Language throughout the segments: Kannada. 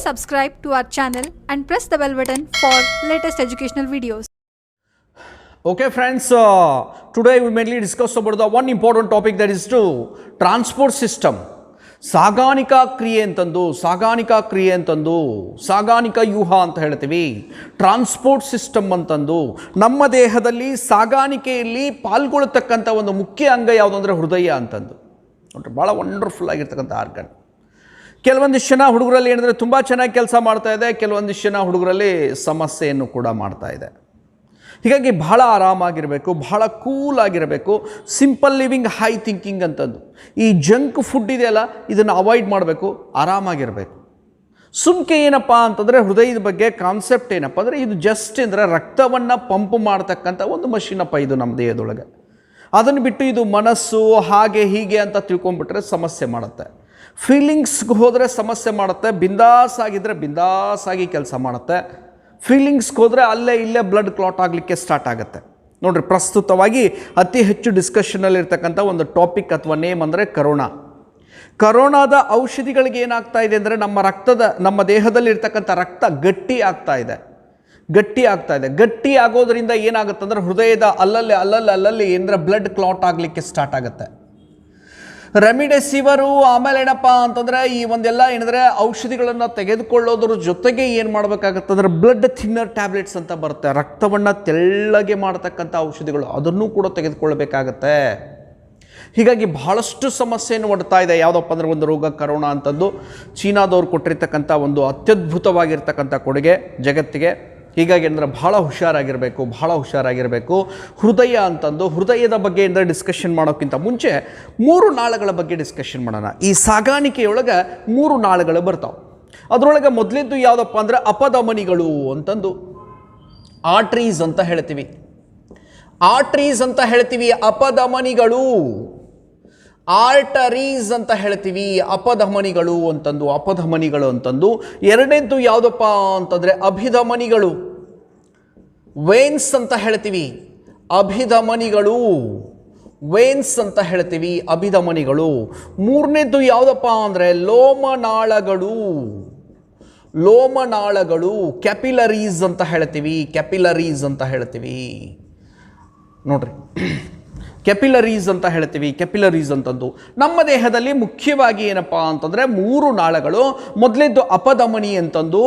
subscribe to our channel and press the bell button for latest educational videos. Okay friends, today we mainly discuss about the one important topic, that is to transport system. ಸಾಗಾಣಿಕಾ ಕ್ರಿಯೆ ಅಂತಂದು ಸಾಗಾಣಿಕಾ ವ್ಯೂಹ ಅಂತ ಹೇಳ್ತೀವಿ. ಟ್ರಾನ್ಸ್ಪೋರ್ಟ್ ಸಿಸ್ಟಮ್ ಅಂತಂದು ನಮ್ಮ ದೇಹದಲ್ಲಿ ಸಾಗಾಣಿಕೆಯಲ್ಲಿ ಪಾಲ್ಗೊಳ್ಳತಕ್ಕಂಥ ಒಂದು ಮುಖ್ಯ ಅಂಗ ಯಾವುದು ಅಂದರೆ ಹೃದಯ ಅಂತಂದು. ನೋಡ್ರಿ, ಭಾಳ ವಂಡರ್ಫುಲ್ ಆಗಿರ್ತಕ್ಕಂಥ ಆರ್ಗನ್. ಕೆಲವೊಂದಿಷ್ಟು ಜನ ಹುಡುಗರಲ್ಲಿ ಏನಂದರೆ ತುಂಬ ಚೆನ್ನಾಗಿ ಕೆಲಸ ಮಾಡ್ತಾ ಇದೆ, ಕೆಲವೊಂದಿಷ್ಟು ಜನ ಹುಡುಗರಲ್ಲಿ ಸಮಸ್ಯೆಯನ್ನು ಕೂಡ ಮಾಡ್ತಾ ಇದೆ. ಹೀಗಾಗಿ ಬಹಳ ಆರಾಮಾಗಿರಬೇಕು, ಬಹಳ ಕೂಲ್ ಆಗಿರಬೇಕು. ಸಿಂಪಲ್ ಲಿವಿಂಗ್, ಹೈ ಥಿಂಕಿಂಗ್ ಅಂತಂದು. ಈ ಜಂಕ್ ಫುಡ್ ಇದೆಯಲ್ಲ, ಇದನ್ನು ಅವಾಯ್ಡ್ ಮಾಡಬೇಕು, ಆರಾಮಾಗಿರಬೇಕು. ಸುಮ್ಕೆ ಏನಪ್ಪ ಅಂತಂದರೆ ಹೃದಯದ ಬಗ್ಗೆ ಕಾನ್ಸೆಪ್ಟ್ ಏನಪ್ಪ ಅಂದರೆ, ಇದು ಜಸ್ಟ್ ಅಂದರೆ ರಕ್ತವನ್ನು ಪಂಪ್ ಮಾಡ್ತಕ್ಕಂಥ ಒಂದು ಮಷೀನಪ್ಪ ಇದು ನಮ್ಮ ದೇಹದೊಳಗೆ. ಅದನ್ನು ಬಿಟ್ಟು ಇದು ಮನಸ್ಸು ಹಾಗೆ ಹೀಗೆ ಅಂತ ತಿಳ್ಕೊಂಡ್ಬಿಟ್ರೆ ಸಮಸ್ಯೆ ಮಾಡುತ್ತೆ. ಫೀಲಿಂಗ್ಸ್ಗೆ ಹೋದರೆ ಸಮಸ್ಯೆ ಮಾಡುತ್ತೆ. ಬಿಂದಾಸ್ ಆಗಿದ್ದರೆ ಬಿಂದಾಸ್ ಆಗಿ ಕೆಲಸ ಮಾಡುತ್ತೆ. ಫೀಲಿಂಗ್ಸ್ಗೆ ಹೋದರೆ ಅಲ್ಲೇ ಇಲ್ಲೇ ಬ್ಲಡ್ ಕ್ಲಾಟ್ ಆಗಲಿಕ್ಕೆ ಸ್ಟಾರ್ಟ್ ಆಗುತ್ತೆ. ನೋಡಿರಿ, ಪ್ರಸ್ತುತವಾಗಿ ಅತಿ ಹೆಚ್ಚು ಡಿಸ್ಕಷನಲ್ಲಿರ್ತಕ್ಕಂಥ ಒಂದು ಟಾಪಿಕ್ ಅಥವಾ ನೇಮ್ ಅಂದರೆ ಕರೋನಾದ ಔಷಧಿಗಳಿಗೆ ಏನಾಗ್ತಾ ಇದೆ ಅಂದರೆ ನಮ್ಮ ದೇಹದಲ್ಲಿರ್ತಕ್ಕಂಥ ರಕ್ತ ಗಟ್ಟಿ ಆಗ್ತಾ ಇದೆ. ಗಟ್ಟಿ ಆಗೋದ್ರಿಂದ ಏನಾಗುತ್ತೆ ಅಂದರೆ ಹೃದಯದ ಅಲ್ಲಲ್ಲಿ ಏನಂದರೆ ಬ್ಲಡ್ ಕ್ಲಾಟ್ ಆಗಲಿಕ್ಕೆ ಸ್ಟಾರ್ಟ್ ಆಗುತ್ತೆ. ರೆಮಿಡೆಸಿವರು ಆಮೇಲೆ ಏನಪ್ಪ ಅಂತಂದರೆ ಈ ಒಂದೆಲ್ಲ ಏನಂದರೆ ಔಷಧಿಗಳನ್ನು ತೆಗೆದುಕೊಳ್ಳೋದ್ರ ಜೊತೆಗೆ ಏನು ಮಾಡಬೇಕಾಗತ್ತೆ ಅಂದರೆ ಬ್ಲಡ್ ಥಿನ್ನರ್ ಟ್ಯಾಬ್ಲೆಟ್ಸ್ ಅಂತ ಬರುತ್ತೆ. ರಕ್ತವನ್ನು ತೆಳ್ಳಗೆ ಮಾಡ್ತಕ್ಕಂಥ ಔಷಧಿಗಳು, ಅದನ್ನು ಕೂಡ ತೆಗೆದುಕೊಳ್ಳಬೇಕಾಗತ್ತೆ. ಹೀಗಾಗಿ ಬಹಳಷ್ಟು ಸಮಸ್ಯೆಯನ್ನು ಒಡ್ತಾ ಇದೆ. ಯಾವುದಪ್ಪ ಅಂದರೆ ಒಂದು ರೋಗ ಕರೋನಾ ಅಂತಂದು ಚೀನಾದವ್ರು ಕೊಟ್ಟಿರ್ತಕ್ಕಂಥ ಒಂದು ಅತ್ಯದ್ಭುತವಾಗಿರ್ತಕ್ಕಂಥ ಕೊಡುಗೆ ಜಗತ್ತಿಗೆ. ಹೀಗಾಗಿ ಅಂದರೆ ಬಹಳ ಹುಷಾರಾಗಿರಬೇಕು. ಹೃದಯ ಅಂತಂದು, ಹೃದಯದ ಬಗ್ಗೆ ಅಂದರೆ ಡಿಸ್ಕಷನ್ ಮಾಡೋಕ್ಕಿಂತ ಮುಂಚೆ 3 ನಾಳಗಳ ಬಗ್ಗೆ ಡಿಸ್ಕಷನ್ ಮಾಡೋಣ. ಈ ಸಾಗಾಣಿಕೆಯೊಳಗೆ 3 ನಾಳಗಳು ಬರ್ತಾವೆ. ಅದರೊಳಗೆ ಮೊದಲಿದ್ದು ಯಾವುದಪ್ಪ ಅಂದರೆ ಅಪಧಮನಿಗಳು ಅಂತಂದು, ಆರ್ಟ್ರೀಸ್ ಅಂತ ಹೇಳ್ತೀವಿ. ಅಪಧಮನಿಗಳು, ಆರ್ಟರೀಸ್ ಅಂತ ಹೇಳ್ತೀವಿ. ಅಪಧಮನಿಗಳು ಅಂತಂದು. ಎರಡನೇದ್ದು ಯಾವುದಪ್ಪ ಅಂತಂದರೆ ಅಭಿಧಮನಿಗಳು, ವೇನ್ಸ್ ಅಂತ ಹೇಳ್ತೀವಿ. ಅಭಿಧಮನಿಗಳು. ಮೂರನೇದ್ದು ಯಾವುದಪ್ಪ ಅಂದರೆ ಲೋಮನಾಳಗಳು, ಕ್ಯಾಪಿಲರೀಸ್ ಅಂತ ಹೇಳ್ತೀವಿ. ನೋಡ್ರಿ, ಕ್ಯಾಪಿಲರೀಸ್ ಅಂತಂದು ನಮ್ಮ ದೇಹದಲ್ಲಿ ಮುಖ್ಯವಾಗಿ ಏನಪ್ಪ ಅಂತಂದರೆ 3 ನಾಳಗಳು. ಮೊದಲೇದ್ದು ಅಪಧಮನಿ ಅಂತಂದು,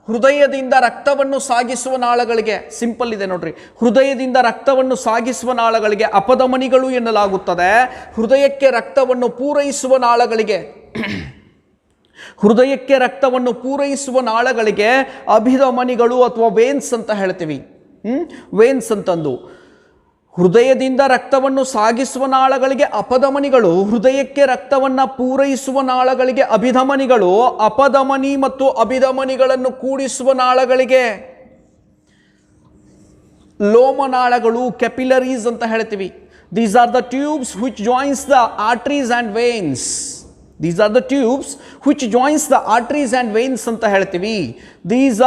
ಹೃದಯದಿಂದ ರಕ್ತವನ್ನು ಸಾಗಿಸುವ ನಾಳಗಳಿಗೆ, ಸಿಂಪಲ್ ಇದೆ ನೋಡ್ರಿ, ಹೃದಯದಿಂದ ರಕ್ತವನ್ನು ಸಾಗಿಸುವ ನಾಳಗಳಿಗೆ ಅಪಧಮನಿಗಳು ಎನ್ನಲಾಗುತ್ತದೆ. ಹೃದಯಕ್ಕೆ ರಕ್ತವನ್ನು ಪೂರೈಸುವ ನಾಳಗಳಿಗೆ ಅಭಿಧಮನಿಗಳು ಅಥವಾ ವೇನ್ಸ್ ಅಂತ ಹೇಳ್ತೀವಿ. ವೇನ್ಸ್ ಅಂತಂದು. ಹೃದಯದಿಂದ ರಕ್ತವನ್ನು ಸಾಗಿಸುವ ನಾಳಗಳಿಗೆ ಅಪಧಮನಿಗಳು, ಹೃದಯಕ್ಕೆ ರಕ್ತವನ್ನು ಪೂರೈಸುವ ನಾಳಗಳಿಗೆ ಅಭಿಧಮನಿಗಳು, ಅಪಧಮನಿ ಮತ್ತು ಅಭಿಧಮನಿಗಳನ್ನು ಕೂಡಿಸುವ ನಾಳಗಳಿಗೆ ಲೋಮನಾಳಗಳು, ಕ್ಯಾಪಿಲರೀಸ್ ಅಂತ ಹೇಳ್ತೀವಿ. These are the tubes which joins the arteries and veins. ಅಂತ ಹೇಳ್ತೀವಿ. These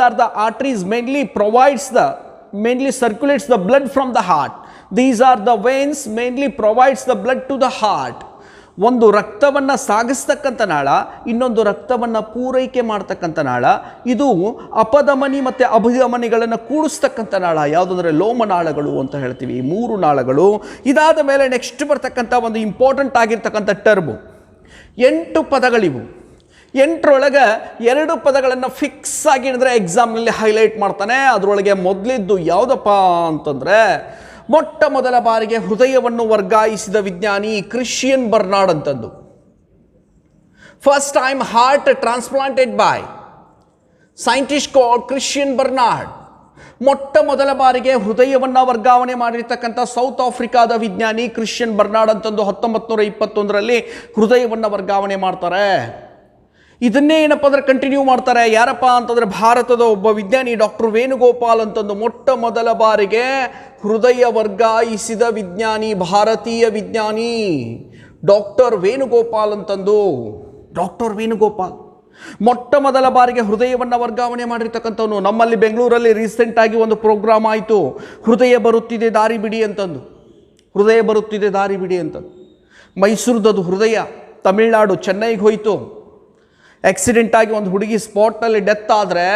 are the arteries mainly circulates the blood from the heart. These are the veins mainly provides the blood to the heart. ಒಂದು ರಕ್ತವನ್ನು ಸಾಗಿಸ್ತಕ್ಕಂಥ ನಾಳ, ಇನ್ನೊಂದು ರಕ್ತವನ್ನು ಪೂರೈಕೆ ಮಾಡ್ತಕ್ಕಂಥ ನಾಳ. ಇದು ಅಪಧಮನಿ ಮತ್ತು ಅಭಿಧಮನಿಗಳನ್ನು ಕೂಡಿಸ್ತಕ್ಕಂಥ ನಾಳ ಯಾವುದಂದರೆ ಲೋಮನಾಳಗಳು ಅಂತ ಹೇಳ್ತೀವಿ. 3 ನಾಳಗಳು. ಇದಾದ ಮೇಲೆ ನೆಕ್ಸ್ಟ್ ಬರ್ತಕ್ಕಂಥ ಒಂದು ಇಂಪಾರ್ಟೆಂಟ್ ಆಗಿರ್ತಕ್ಕಂಥ ಟರ್ಮು 8 ಪದಗಳಿವು. 8ರೊಳಗೆ 2 ಪದಗಳನ್ನು ಫಿಕ್ಸ್ ಆಗಿ ಅಂದರೆ ಎಕ್ಸಾಮ್ನಲ್ಲಿ ಹೈಲೈಟ್ ಮಾಡ್ತಾನೆ. ಅದರೊಳಗೆ ಮೊದಲಿದ್ದು ಯಾವುದಪ್ಪ ಅಂತಂದರೆ, ಮೊಟ್ಟ ಮೊದಲ ಬಾರಿಗೆ ಹೃದಯವನ್ನು ವರ್ಗಾಯಿಸಿದ ವಿಜ್ಞಾನಿ ಕ್ರಿಶ್ಚಿಯನ್ ಬರ್ನಾರ್ಡ್ ಅಂತಂದು. First time heart transplanted by scientist called Christian Bernard. ಮೊಟ್ಟ ಮೊದಲ ಬಾರಿಗೆ ಹೃದಯವನ್ನು ವರ್ಗಾವಣೆ ಮಾಡಿರ್ತಕ್ಕಂಥ ಸೌತ್ ಆಫ್ರಿಕಾದ ವಿಜ್ಞಾನಿ ಕ್ರಿಶ್ಚಿಯನ್ ಬರ್ನಾರ್ಡ್ ಅಂತಂದು 1921ರಲ್ಲಿ ಹೃದಯವನ್ನು ವರ್ಗಾವಣೆ ಮಾಡ್ತಾರೆ. ಇದನ್ನೇ ಏನಪ್ಪ ಅಂದರೆ ಕಂಟಿನ್ಯೂ ಮಾಡ್ತಾರೆ. ಯಾರಪ್ಪ ಅಂತಂದರೆ ಭಾರತದ ಒಬ್ಬ ವಿಜ್ಞಾನಿ ಡಾಕ್ಟರ್ ವೇಣುಗೋಪಾಲ್ ಅಂತಂದು ಮೊಟ್ಟ ಮೊದಲ ಬಾರಿಗೆ ಹೃದಯ ವರ್ಗಾಯಿಸಿದ ವಿಜ್ಞಾನಿ, ಭಾರತೀಯ ವಿಜ್ಞಾನಿ ಡಾಕ್ಟರ್ ವೇಣುಗೋಪಾಲ್ ಅಂತಂದು. ಮೊಟ್ಟ ಮೊದಲ ಬಾರಿಗೆ ಹೃದಯವನ್ನು ವರ್ಗಾವಣೆ ಮಾಡಿರ್ತಕ್ಕಂಥವನು. ನಮ್ಮಲ್ಲಿ ಬೆಂಗಳೂರಲ್ಲಿ ರೀಸೆಂಟಾಗಿ ಒಂದು ಪ್ರೋಗ್ರಾಮ್ ಆಯಿತು, ಹೃದಯ ಬರುತ್ತಿದೆ ದಾರಿ ಬಿಡಿ ಅಂತಂದು. ಮೈಸೂರದದು ಹೃದಯ, ತಮಿಳುನಾಡು ಚೆನ್ನೈಗೆ ಹೋಯಿತು. ಆಕ್ಸಿಡೆಂಟ್ ಆಗಿ ಒಂದು ಹುಡುಗಿ ಸ್ಪಾಟ್ನಲ್ಲಿ ಡೆತ್ ಆದರೆ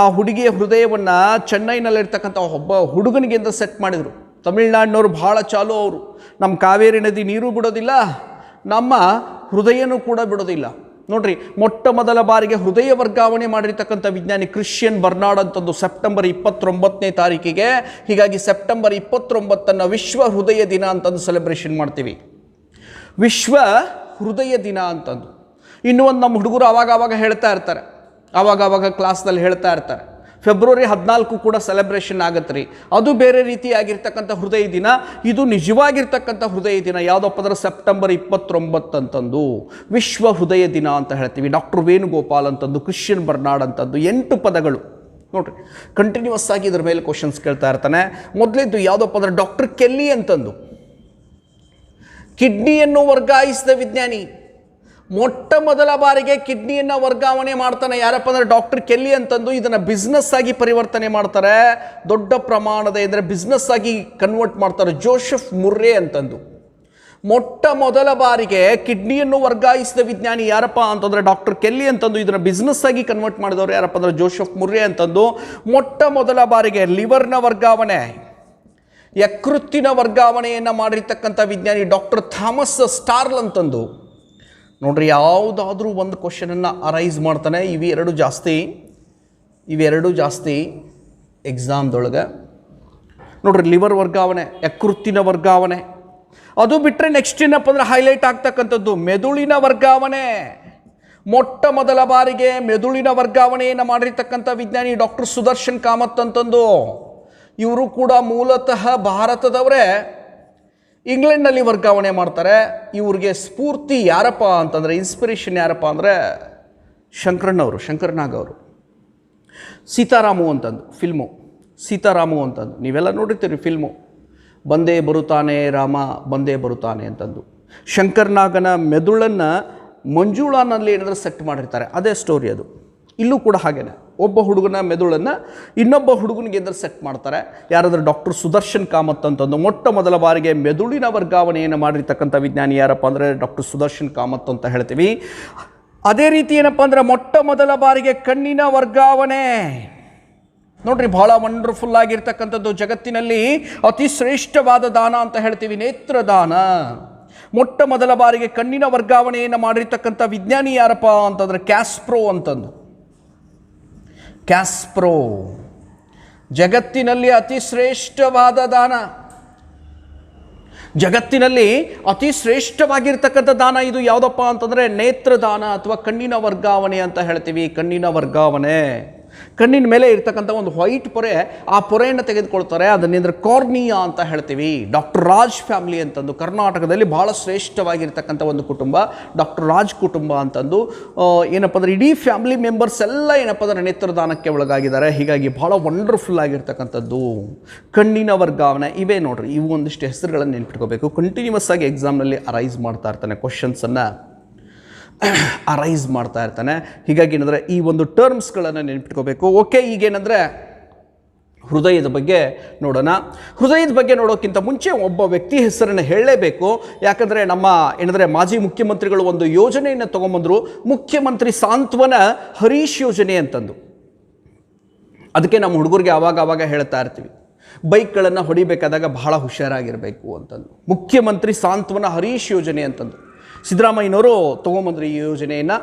ಆ ಹುಡುಗಿಯ ಹೃದಯವನ್ನು ಚೆನ್ನೈನಲ್ಲಿರ್ತಕ್ಕಂಥ ಒಬ್ಬ ಹುಡುಗನಿಗಿಂತ ಸೆಟ್ ಮಾಡಿದರು. ತಮಿಳ್ನಾಡಿನವರು ಭಾಳ ಚಾಲು ಅವರು. ನಮ್ಮ ಕಾವೇರಿ ನದಿ ನೀರು ಬಿಡೋದಿಲ್ಲ, ನಮ್ಮ ಹೃದಯನೂ ಕೂಡ ಬಿಡೋದಿಲ್ಲ. ನೋಡ್ರಿ, ಮೊಟ್ಟ ಮೊದಲ ಬಾರಿಗೆ ಹೃದಯ ವರ್ಗಾವಣೆ ಮಾಡಿರ್ತಕ್ಕಂಥ ವಿಜ್ಞಾನಿ ಕ್ರಿಶ್ಚಿಯನ್ ಬರ್ನಾರ್ಡ್ ಅಂತಂದು ಸೆಪ್ಟೆಂಬರ್ 29ನೇ ತಾರೀಕಿಗೆ. ಹೀಗಾಗಿ ಸೆಪ್ಟೆಂಬರ್ 29 ವಿಶ್ವ ಹೃದಯ ದಿನ ಅಂತಂದು ಸೆಲೆಬ್ರೇಷನ್ ಮಾಡ್ತೀವಿ, ವಿಶ್ವ ಹೃದಯ ದಿನ ಅಂತಂದು. ಇನ್ನೂ ಒಂದು ನಮ್ಮ ಹುಡುಗರು ಆವಾಗ ಹೇಳ್ತಾ ಇರ್ತಾರೆ, ಆವಾಗ ಕ್ಲಾಸ್ನಲ್ಲಿ ಹೇಳ್ತಾ ಇರ್ತಾರೆ, ಫೆಬ್ರವರಿ 14 ಕೂಡ ಸೆಲೆಬ್ರೇಷನ್ ಆಗತ್ತೆ ರೀ, ಅದು ಬೇರೆ ರೀತಿಯಾಗಿರ್ತಕ್ಕಂಥ ಹೃದಯ ದಿನ, ಇದು ನಿಜವಾಗಿರ್ತಕ್ಕಂಥ ಹೃದಯ ದಿನ ಯಾವುದಪ್ಪ ಅಂದ್ರೆ ಸೆಪ್ಟೆಂಬರ್ 29 ಅಂತಂದು ವಿಶ್ವ ಹೃದಯ ದಿನ ಅಂತ ಹೇಳ್ತೀವಿ. ಡಾಕ್ಟರ್ ವೇಣುಗೋಪಾಲ್ ಅಂತಂದು, ಕ್ರಿಶ್ಚಿಯನ್ ಬರ್ನಾರ್ಡ್ ಅಂತಂದು 8 ಪದಗಳು. ನೋಡ್ರಿ, ಕಂಟಿನ್ಯೂಸ್ ಆಗಿ ಇದ್ರ ಮೇಲೆ ಕ್ವಶನ್ಸ್ ಕೇಳ್ತಾ ಇರ್ತಾನೆ. ಮೊದಲಿದ್ದು ಯಾವುದಪ್ಪ ಅಂದ್ರೆ ಡಾಕ್ಟರ್ ಕೆಲ್ಲಿ ಅಂತಂದು, ಕಿಡ್ನಿಯನ್ನು ವರ್ಗಾಯಿಸಿದ ವಿಜ್ಞಾನಿ. ಮೊಟ್ಟ ಮೊದಲ ಬಾರಿಗೆ ಕಿಡ್ನಿಯನ್ನು ವರ್ಗಾವಣೆ ಮಾಡ್ತಾನೆ ಯಾರಪ್ಪ ಅಂದರೆ ಡಾಕ್ಟರ್ ಕೆಲ್ಲಿ ಅಂತಂದು. ಇದನ್ನು ಬಿಸ್ನೆಸ್ ಆಗಿ ಪರಿವರ್ತನೆ ಮಾಡ್ತಾರೆ, ದೊಡ್ಡ ಪ್ರಮಾಣದ ಅಂದರೆ ಬಿಸ್ನೆಸ್ ಆಗಿ ಕನ್ವರ್ಟ್ ಮಾಡ್ತಾರೆ, ಜೋಸೆಫ್ ಮುರ್ರೆ ಅಂತಂದು. ಮೊಟ್ಟ ಮೊದಲ ಬಾರಿಗೆ ಕಿಡ್ನಿಯನ್ನು ವರ್ಗಾಯಿಸಿದ ವಿಜ್ಞಾನಿ ಯಾರಪ್ಪ ಅಂತಂದರೆ ಡಾಕ್ಟರ್ ಕೆಲ್ಲಿ ಅಂತಂದು. ಇದನ್ನು ಬಿಸ್ನೆಸ್ ಆಗಿ ಕನ್ವರ್ಟ್ ಮಾಡಿದವರು ಯಾರಪ್ಪ ಅಂದರೆ ಜೋಸೆಫ್ ಮುರ್ರೆ ಅಂತಂದು. ಮೊಟ್ಟ ಮೊದಲ ಬಾರಿಗೆ ಲಿವರ್ನ ವರ್ಗಾವಣೆ, ಯಕೃತ್ತಿನ ವರ್ಗಾವಣೆಯನ್ನು ಮಾಡಿರ್ತಕ್ಕಂಥ ವಿಜ್ಞಾನಿ ಡಾಕ್ಟರ್ ಥಾಮಸ್ ಸ್ಟಾರ್ಲ್ ಅಂತಂದು. ನೋಡ್ರಿ, ಯಾವುದಾದ್ರೂ ಒಂದು ಕ್ವಶನನ್ನು ಅರೈಸ್ ಮಾಡ್ತಾನೆ. ಇವೆರಡು ಜಾಸ್ತಿ ಎಕ್ಸಾಮ್ದೊಳಗೆ. ನೋಡ್ರಿ, ಲಿವರ್ ವರ್ಗಾವಣೆ, ಯಕೃತ್ತಿನ ವರ್ಗಾವಣೆ. ಅದು ಬಿಟ್ಟರೆ ನೆಕ್ಸ್ಟ್ ಏನಪ್ಪ ಅಂದ್ರೆ ಹೈಲೈಟ್ ಆಗ್ತಕ್ಕಂಥದ್ದು ಮೆದುಳಿನ ವರ್ಗಾವಣೆ. ಮೊಟ್ಟ ಮೊದಲ ಬಾರಿಗೆ ಮೆದುಳಿನ ವರ್ಗಾವಣೆಯನ್ನು ಮಾಡಿರ್ತಕ್ಕಂಥ ವಿಜ್ಞಾನಿ ಡಾಕ್ಟರ್ ಸುದರ್ಶನ್ ಕಾಮತ್ ಅಂತಂದು. ಇವರು ಕೂಡ ಮೂಲತಃ ಭಾರತದವರೇ, ಇಂಗ್ಲೆಂಡ್ನಲ್ಲಿ ವರ್ಗಾವಣೆ ಮಾಡ್ತಾರೆ. ಇವ್ರಿಗೆ ಸ್ಫೂರ್ತಿ ಯಾರಪ್ಪ ಅಂತಂದರೆ, ಇನ್ಸ್ಪಿರೇಷನ್ ಯಾರಪ್ಪ ಅಂದರೆ ಶಂಕರನಾಗ್ ಅವರು. ಸೀತಾರಾಮು ಅಂತಂದು ಫಿಲ್ಮು, ಸೀತಾರಾಮು ಅಂತಂದು ನೀವೆಲ್ಲ ನೋಡಿರ್ತೀರಿ ಫಿಲ್ಮು. ಬಂದೇ ಬರುತ್ತಾನೆ ರಾಮ ಬಂದೇ ಬರುತ್ತಾನೆ ಅಂತಂದು. ಶಂಕರನಾಗನ ಮೆದುಳನ್ನು ಮಂಜುಳಾನಲ್ಲಿ ಏನಾದರೂ ಸೆಟ್ ಮಾಡಿರ್ತಾರೆ, ಅದೇ ಸ್ಟೋರಿ ಅದು. ಇಲ್ಲೂ ಕೂಡ ಹಾಗೇನೆ, ಒಬ್ಬ ಹುಡುಗನ ಮೆದುಳನ್ನು ಇನ್ನೊಬ್ಬ ಹುಡುಗನಿಗೆ ಏನಾದರೂ ಸೆಟ್ ಮಾಡ್ತಾರೆ. ಯಾರಾದರೂ ಡಾಕ್ಟರ್ ಸುದರ್ಶನ್ ಕಾಮತ್ ಅಂತಂದು. ಮೊಟ್ಟ ಮೊದಲ ಬಾರಿಗೆ ಮೆದುಳಿನ ವರ್ಗಾವಣೆಯನ್ನು ಮಾಡಿರ್ತಕ್ಕಂಥ ವಿಜ್ಞಾನಿ ಯಾರಪ್ಪ ಅಂದರೆ ಡಾಕ್ಟರ್ ಸುದರ್ಶನ್ ಕಾಮತ್ ಅಂತ ಹೇಳ್ತೀವಿ. ಅದೇ ರೀತಿ ಏನಪ್ಪ ಅಂದರೆ ಮೊಟ್ಟ ಮೊದಲ ಬಾರಿಗೆ ಕಣ್ಣಿನ ವರ್ಗಾವಣೆ. ನೋಡ್ರಿ, ಬಹಳ ವಂಡರ್ಫುಲ್ ಆಗಿರ್ತಕ್ಕಂಥದ್ದು. ಜಗತ್ತಿನಲ್ಲಿ ಅತಿ ಶ್ರೇಷ್ಠವಾದ ದಾನ ಅಂತ ಹೇಳ್ತೀವಿ, ನೇತ್ರದಾನ. ಮೊಟ್ಟ ಮೊದಲ ಬಾರಿಗೆ ಕಣ್ಣಿನ ವರ್ಗಾವಣೆಯನ್ನು ಮಾಡಿರ್ತಕ್ಕಂಥ ವಿಜ್ಞಾನಿ ಯಾರಪ್ಪ ಅಂತಂದರೆ ಕ್ಯಾಸ್ಪ್ರೋ ಅಂತಂದು. ಕ್ಯಾಸ್ಪ್ರೋ ಜಗತ್ತಿನಲ್ಲಿ ಅತಿ ಶ್ರೇಷ್ಠವಾದ ದಾನ, ಜಗತ್ತಿನಲ್ಲಿ ಅತಿ ಶ್ರೇಷ್ಠವಾಗಿರ್ತಕ್ಕಂಥ ದಾನ ಇದು ಯಾವುದಪ್ಪ ಅಂತಂದರೆ ನೇತ್ರದಾನ ಅಥವಾ ಕಣ್ಣಿನ ವರ್ಗಾವಣೆ ಅಂತ ಹೇಳ್ತೀವಿ. ಕಣ್ಣಿನ ವರ್ಗಾವಣೆ, ಕಣ್ಣಿನ ಮೇಲೆ ಇರ್ತಕ್ಕಂಥ ಒಂದು ವೈಟ್ ಪೊರೆ, ಆ ಪೊರೆಯನ್ನು ತೆಗೆದುಕೊಳ್ತಾರೆ, ಅದನ್ನೇಂದ್ರೆ ಕಾರ್ನಿಯಾ ಅಂತ ಹೇಳ್ತೀವಿ. ಡಾಕ್ಟರ್ ರಾಜ್ ಫ್ಯಾಮಿಲಿ ಅಂತಂದು ಕರ್ನಾಟಕದಲ್ಲಿ ಭಾಳ ಶ್ರೇಷ್ಠವಾಗಿರ್ತಕ್ಕಂಥ ಒಂದು ಕುಟುಂಬ ಡಾಕ್ಟರ್ ರಾಜ್ ಕುಟುಂಬ ಅಂತಂದು. ಏನಪ್ಪ ಅಂದರೆ ಇಡೀ ಫ್ಯಾಮಿಲಿ ಮೆಂಬರ್ಸ್ ಎಲ್ಲ ಏನಪ್ಪ ಅಂದರೆ ನೇತ್ರದಾನಕ್ಕೆ ಒಳಗಾಗಿದ್ದಾರೆ. ಹೀಗಾಗಿ ಭಾಳ ವಂಡರ್ಫುಲ್ ಆಗಿರ್ತಕ್ಕಂಥದ್ದು ಕಣ್ಣಿನ ವರ್ಗಾವಣೆ. ಇವೇ ನೋಡ್ರಿ, ಇವು ಒಂದಿಷ್ಟು ಹೆಸರುಗಳನ್ನು ನೆನ್ಪಿಟ್ಕೋಬೇಕು. ಕಂಟಿನ್ಯೂಸ್ ಆಗಿ ಎಕ್ಸಾಮ್ನಲ್ಲಿ ಅರೈಸ್ ಮಾಡ್ತಾ ಇರ್ತಾನೆ, ಕ್ವಶನ್ಸನ್ನು ಅರೈಸ್ ಮಾಡ್ತಾ ಇರ್ತಾನೆ. ಹೀಗಾಗಿ ಏನಂದರೆ ಈ ಒಂದು ಟರ್ಮ್ಸ್ಗಳನ್ನು ನೆನ್ಪಿಟ್ಕೋಬೇಕು. ಓಕೆ, ಈಗೇನೆಂದರೆ ಹೃದಯದ ಬಗ್ಗೆ ನೋಡೋಣ. ಹೃದಯದ ಬಗ್ಗೆ ನೋಡೋಕ್ಕಿಂತ ಮುಂಚೆ ಒಬ್ಬ ವ್ಯಕ್ತಿ ಹೆಸರನ್ನು ಹೇಳಲೇಬೇಕು. ಯಾಕಂದರೆ ನಮ್ಮ ಏನಂದರೆ ಮಾಜಿ ಮುಖ್ಯಮಂತ್ರಿಗಳು ಒಂದು ಯೋಜನೆಯನ್ನು ತೊಗೊಂಬಂದರು, ಮುಖ್ಯಮಂತ್ರಿ ಸಾಂತ್ವನ ಹರೀಶ್ ಯೋಜನೆ ಅಂತಂದು. ಅದಕ್ಕೆ ನಮ್ಮ ಹುಡುಗರಿಗೆ ಆವಾಗ ಹೇಳ್ತಾ ಇರ್ತೀವಿ, ಬೈಕ್ಗಳನ್ನು ಹೊಡಿಬೇಕಾದಾಗ ಬಹಳ ಹುಷಾರಾಗಿರಬೇಕು ಅಂತಂದು. ಮುಖ್ಯಮಂತ್ರಿ ಸಾಂತ್ವನ ಹರೀಶ್ ಯೋಜನೆ ಅಂತಂದು ಸಿದ್ದರಾಮಯ್ಯನವರು ತೊಗೊಂಬಂದ್ರು ಈ ಯೋಜನೆಯನ್ನು.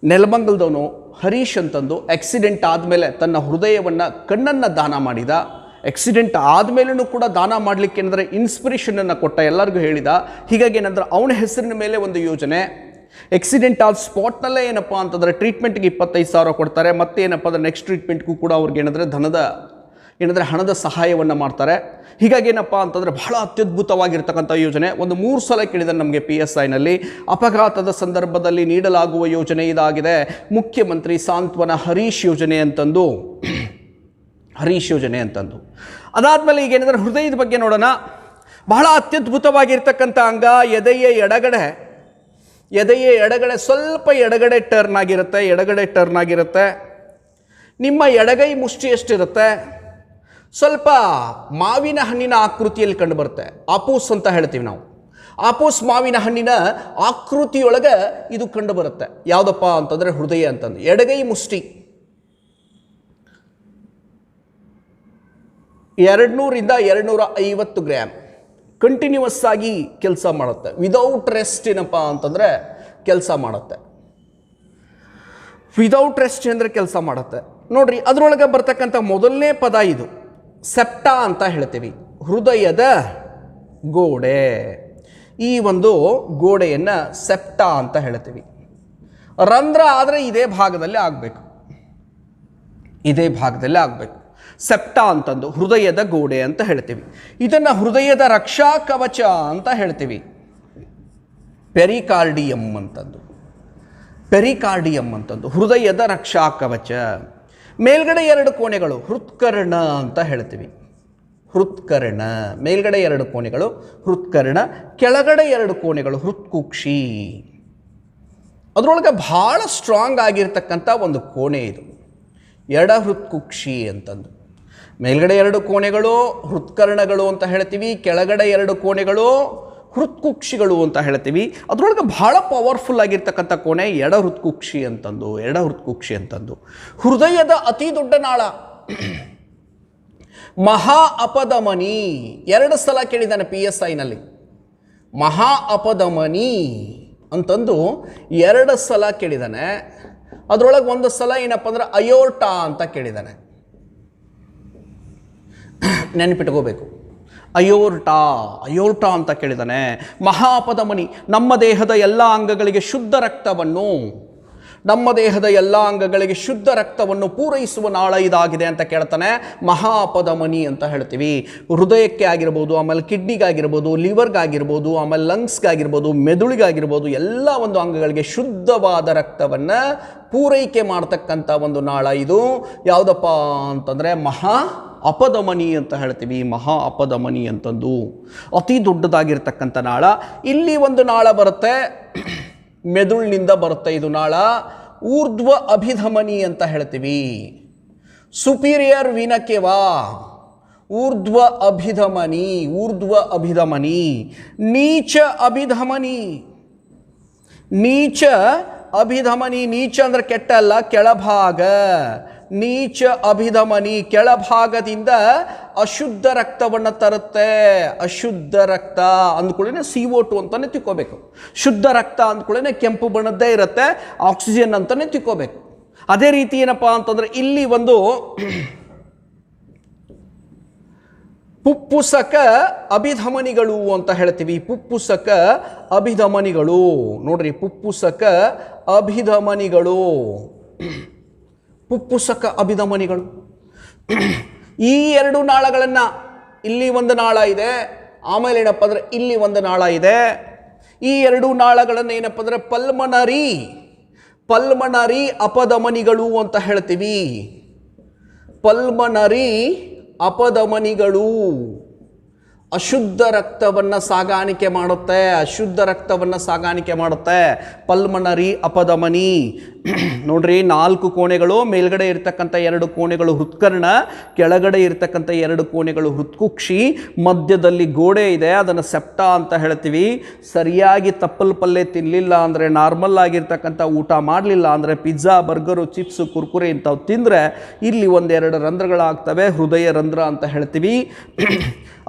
ನೆಲಮಂಗಲದವನು ಹರೀಶ್ ಅಂತಂದು ಆಕ್ಸಿಡೆಂಟ್ ಆದಮೇಲೆ ತನ್ನ ಹೃದಯವನ್ನು, ಕಣ್ಣನ್ನು ದಾನ ಮಾಡಿದ. ಆಕ್ಸಿಡೆಂಟ್ ಆದಮೇಲೂ ಕೂಡ ದಾನ ಮಾಡಲಿಕ್ಕೆ ಏನಂದರೆ ಇನ್ಸ್ಪಿರೇಷನನ್ನು ಕೊಟ್ಟ, ಎಲ್ಲರಿಗೂ ಹೇಳಿದ. ಹೀಗಾಗಿ ಏನಂದ್ರೆ ಅವನ ಹೆಸರಿನ ಮೇಲೆ ಒಂದು ಯೋಜನೆ. ಆಕ್ಸಿಡೆಂಟ್ ಆದ ಸ್ಪಾಟ್ನಲ್ಲೇ ಏನಪ್ಪ ಅಂತಂದರೆ ಟ್ರೀಟ್ಮೆಂಟ್ಗೆ 25,000 ಕೊಡ್ತಾರೆ. ಮತ್ತು ಏನಪ್ಪ ಅಂದರೆ ನೆಕ್ಸ್ಟ್ ಟ್ರೀಟ್ಮೆಂಟ್ಗೂ ಕೂಡ ಅವ್ರಿಗೆ ಏನಂದರೆ ಹಣದ ಸಹಾಯವನ್ನು ಮಾಡ್ತಾರೆ. ಹೀಗಾಗಿ ಏನಪ್ಪ ಅಂತಂದರೆ ಬಹಳ ಅತ್ಯದ್ಭುತವಾಗಿರ್ತಕ್ಕಂಥ ಯೋಜನೆ. ಒಂದು 3 ಸಲ ಕೇಳಿದ ನಮಗೆ PSIನಲ್ಲಿ. ಅಪಘಾತದ ಸಂದರ್ಭದಲ್ಲಿ ನೀಡಲಾಗುವ ಯೋಜನೆ ಇದಾಗಿದೆ, ಮುಖ್ಯಮಂತ್ರಿ ಸಾಂತ್ವನ ಹರೀಶ್ ಯೋಜನೆ ಅಂತಂದು. ಅದಾದಮೇಲೆ ಈಗ ಏನಂದರೆ ಹೃದಯದ ಬಗ್ಗೆ ನೋಡೋಣ. ಬಹಳ ಅತ್ಯದ್ಭುತವಾಗಿರ್ತಕ್ಕಂಥ ಅಂಗ ಎದೆಯ ಎಡಗಡೆ ಸ್ವಲ್ಪ ಎಡಗಡೆ ಟರ್ನ್ ಆಗಿರುತ್ತೆ. ನಿಮ್ಮ ಎಡಗೈ ಮುಷ್ಟಿ ಎಷ್ಟಿರುತ್ತೆ, ಸ್ವಲ್ಪ ಮಾವಿನ ಹಣ್ಣಿನ ಆಕೃತಿಯಲ್ಲಿ ಕಂಡು ಬರುತ್ತೆ, ಆಪೂಸ್ ಅಂತ ಹೇಳ್ತೀವಿ ನಾವು. ಆಪೋಸ್ ಮಾವಿನ ಹಣ್ಣಿನ ಆಕೃತಿಯೊಳಗೆ ಇದು ಕಂಡು ಬರುತ್ತೆ. ಯಾವುದಪ್ಪ ಅಂತಂದರೆ ಹೃದಯ ಅಂತಂದು. ಎಡಗೈ ಮುಷ್ಟಿ 200ರಿಂದ 250 ಗ್ರಾಮ್ ಕಂಟಿನ್ಯೂಸ್ ಆಗಿ ಕೆಲಸ ಮಾಡುತ್ತೆ. ವಿದೌಟ್ ರೆಸ್ಟ್ ಏನಪ್ಪ ಅಂತಂದರೆ ಕೆಲಸ ಮಾಡುತ್ತೆ. ವಿದೌಟ್ ರೆಸ್ಟ್ ಅಂದರೆ ಕೆಲಸ ಮಾಡುತ್ತೆ. ನೋಡ್ರಿ, ಅದರೊಳಗೆ ಬರ್ತಕ್ಕಂಥ ಮೊದಲನೇ ಪದ ಇದು ಸೆಪ್ಟಾ ಅಂತ ಹೇಳ್ತೀವಿ, ಹೃದಯದ ಗೋಡೆ. ಈ ಒಂದು ಗೋಡೆಯನ್ನು ಸೆಪ್ಟಾ ಅಂತ ಹೇಳ್ತೀವಿ. ರಂಧ್ರ ಆದರೆ ಇದೇ ಭಾಗದಲ್ಲಿ ಆಗಬೇಕು, ಇದೇ ಭಾಗದಲ್ಲಿ ಆಗಬೇಕು. ಸೆಪ್ಟಾ ಅಂತಂದು ಹೃದಯದ ಗೋಡೆ ಅಂತ ಹೇಳ್ತೀವಿ. ಇದನ್ನು ಹೃದಯದ ರಕ್ಷಾ ಕವಚ ಅಂತ ಹೇಳ್ತೀವಿ. ಪೆರಿಕಾರ್ಡಿಯಂ ಅಂತಂದು, ಪೆರಿಕಾರ್ಡಿಯಂ ಅಂತಂದು ಹೃದಯದ ರಕ್ಷಾ ಕವಚ. ಮೇಲ್ಗಡೆ 2 ಕೋಣೆಗಳು ಹೃತ್ಕರ್ಣ ಅಂತ ಹೇಳ್ತೀವಿ. ಹೃತ್ಕರ್ಣ, ಮೇಲ್ಗಡೆ 2 ಕೋಣೆಗಳು ಹೃತ್ಕರ್ಣ, ಕೆಳಗಡೆ 2 ಕೋಣೆಗಳು ಹೃತ್ಕುಕ್ಷಿ. ಅದರೊಳಗೆ ಭಾಳ ಸ್ಟ್ರಾಂಗ್ ಆಗಿರ್ತಕ್ಕಂಥ ಒಂದು ಕೋಣೆ ಇದು, ಎಡ ಹೃತ್ಕುಕ್ಷಿ ಅಂತಂದು. ಮೇಲ್ಗಡೆ 2 ಕೋಣೆಗಳು ಹೃತ್ಕರ್ಣಗಳು ಅಂತ ಹೇಳ್ತೀವಿ, ಕೆಳಗಡೆ 2 ಕೋಣೆಗಳು ಹೃತ್ಕುಕ್ಷಿಗಳು ಅಂತ ಹೇಳ್ತೀವಿ. ಅದರೊಳಗೆ ಭಾಳ ಪವರ್ಫುಲ್ ಆಗಿರ್ತಕ್ಕಂಥ ಕೋಣೆ ಎಡ ಹೃತ್ಕುಕ್ಷಿ ಅಂತಂದು, ಎಡ ಹೃತ್ಕುಕ್ಷಿ ಅಂತಂದು. ಹೃದಯದ ಅತಿ ದೊಡ್ಡ ನಾಳ ಮಹಾ ಅಪಧಮನಿ. 2 ಸಲ ಕೇಳಿದ್ದಾನೆ PSIನಲ್ಲಿ. ಮಹಾ ಅಪಧಮನಿ ಅಂತಂದು 2 ಸಲ ಕೇಳಿದ್ದಾನೆ. ಅದರೊಳಗೆ 1 ಸಲ ಏನಪ್ಪ ಅಂದ್ರೆ ಅಯೋರ್ಟಾ ಅಂತ ಕೇಳಿದ್ದಾನೆ. ನೆನಪಿಟ್ಕೋಬೇಕು, ಅಯೋರ್ಟಾ, ಅಯೋರ್ಟಾ ಅಂತ ಕೇಳಿದ್ದಾನೆ. ಮಹಾ ಅಪಧಮನಿ, ನಮ್ಮ ದೇಹದ ಎಲ್ಲ ಅಂಗಗಳಿಗೆ ಶುದ್ಧ ರಕ್ತವನ್ನು, ನಮ್ಮ ದೇಹದ ಎಲ್ಲ ಅಂಗಗಳಿಗೆ ಶುದ್ಧ ರಕ್ತವನ್ನು ಪೂರೈಸುವ ನಾಳ ಇದಾಗಿದೆ ಅಂತ ಕೇಳ್ತಾನೆ. ಮಹಾ ಅಪಧಮನಿ ಅಂತ ಹೇಳ್ತೀವಿ. ಹೃದಯಕ್ಕೆ ಆಗಿರ್ಬೋದು, ಆಮೇಲೆ ಕಿಡ್ನಿಗಾಗಿರ್ಬೋದು, ಲಿವರ್ಗಾಗಿರ್ಬೋದು, ಆಮೇಲೆ ಲಂಗ್ಸ್ಗಾಗಿರ್ಬೋದು, ಮೆದುಳಿಗಾಗಿರ್ಬೋದು, ಎಲ್ಲ ಒಂದು ಅಂಗಗಳಿಗೆ ಶುದ್ಧವಾದ ರಕ್ತವನ್ನು ಪೂರೈಕೆ ಮಾಡ್ತಕ್ಕಂಥ ಒಂದು ನಾಳ ಇದು. ಯಾವುದಪ್ಪ ಅಂತಂದರೆ ಮಹಾ ಅಪಧಮನಿ ಅಂತ ಹೇಳ್ತೀವಿ. ಮಹಾ ಅಪಧಮನಿ ಅಂತಂದು ಅತಿ ದೊಡ್ಡದಾಗಿರ್ತಕ್ಕಂಥ ನಾಳ. ಇಲ್ಲಿ ಒಂದು ನಾಳ ಬರುತ್ತೆ, ಮೆದುಳಿನಿಂದ ಬರುತ್ತೆ ಇದು ನಾಳ. ಊರ್ಧ್ವ ಅಭಿಧಮನಿ ಅಂತ ಹೇಳ್ತೀವಿ. ಸುಪೀರಿಯರ್ ವೀನಕೆವಾ, ಊರ್ಧ್ವ ಅಭಿಧಮನಿ, ಊರ್ಧ್ವ ಅಭಿಧಮನಿ. ನೀಚ ಅಭಿಧಮನಿ, ನೀಚ ಅಭಿಧಮನಿ. ನೀಚ ಅಂದ್ರೆ ಕೆಟ್ಟ ಅಲ್ಲ, ಕೆಳಭಾಗ. ನೀಚ ಅಭಿಧಮನಿ ಕೆಳಭಾಗದಿಂದ ಅಶುದ್ಧ ರಕ್ತವನ್ನು ತರುತ್ತೆ. ಅಶುದ್ಧ ರಕ್ತ ಅಂದ್ಕೊಳ್ಳೇನೆ CO2 ಅಂತಾನೆ ತಿಳ್ಕೋಬೇಕು. ಶುದ್ಧ ರಕ್ತ ಅಂದ್ಕೊಳ್ಳೇನೆ ಕೆಂಪು ಬಣ್ಣದ್ದೇ ಇರುತ್ತೆ, ಆಕ್ಸಿಜನ್ ಅಂತಾನೆ ತಿಳ್ಕೋಬೇಕು. ಅದೇ ರೀತಿ ಏನಪ್ಪಾ ಅಂತಂದ್ರೆ ಇಲ್ಲಿ ಒಂದು ಪುಪ್ಪುಸಕ ಅಭಿಧಮನಿಗಳು ಅಂತ ಹೇಳ್ತೀವಿ. ಪುಪ್ಪುಸಕ ಅಭಿಧಮನಿಗಳು ನೋಡ್ರಿ, ಪುಪ್ಪುಸಕ ಅಭಿಧಮನಿಗಳು, ಪುಪ್ಪುಸಕ ಅಭಿಧಮನಿಗಳು. ಈ 2 ನಾಳಗಳನ್ನು, ಇಲ್ಲಿ ಒಂದು ನಾಳ ಇದೆ, ಆಮೇಲೆ ಏನಪ್ಪ ಅಂದರೆ ಇಲ್ಲಿ ಒಂದು ನಾಳ ಇದೆ. ಈ 2 ನಾಳಗಳನ್ನು ಏನಪ್ಪ ಅಂದರೆ ಪಲ್ಮನರಿ ಅಪಧಮನಿಗಳು ಅಂತ ಹೇಳ್ತೀವಿ. ಪಲ್ಮನರಿ ಅಪಧಮನಿಗಳು ಅಶುದ್ಧ ರಕ್ತವನ್ನು ಸಾಗಾಣಿಕೆ ಮಾಡುತ್ತೆ, ಅಶುದ್ಧ ರಕ್ತವನ್ನು ಸಾಗಾಣಿಕೆ ಮಾಡುತ್ತೆ. ಪಲ್ಮನರಿ ಅಪಧಮನಿ ನೋಡ್ರಿ, 4 ಕೋಣೆಗಳು, ಮೇಲ್ಗಡೆ ಇರ್ತಕ್ಕಂಥ 2 ಕೋಣೆಗಳು ಹೃತ್ಕರ್ಣ, ಕೆಳಗಡೆ ಇರ್ತಕ್ಕಂಥ 2 ಕೋಣೆಗಳು ಹೃತ್ಕುಕ್ಷಿ, ಮಧ್ಯದಲ್ಲಿ ಗೋಡೆ ಇದೆ, ಅದನ್ನು ಸೆಪ್ಟಾ ಅಂತ ಹೇಳ್ತೀವಿ. ಸರಿಯಾಗಿ ತಪ್ಪಲ್ ಪಲ್ಲೆ ತಿನ್ನಲಿಲ್ಲ ಅಂದರೆ, ನಾರ್ಮಲ್ ಆಗಿರ್ತಕ್ಕಂಥ ಊಟ ಮಾಡಲಿಲ್ಲ ಅಂದರೆ, ಪಿಜ್ಜಾ, ಬರ್ಗರು, ಚಿಪ್ಸು, ಕುರ್ಕುರೆ ಇಂಥವು ತಿಂದರೆ ಇಲ್ಲಿ 1-2 ರಂಧ್ರಗಳಾಗ್ತವೆ, ಹೃದಯ ರಂಧ್ರ ಅಂತ ಹೇಳ್ತೀವಿ.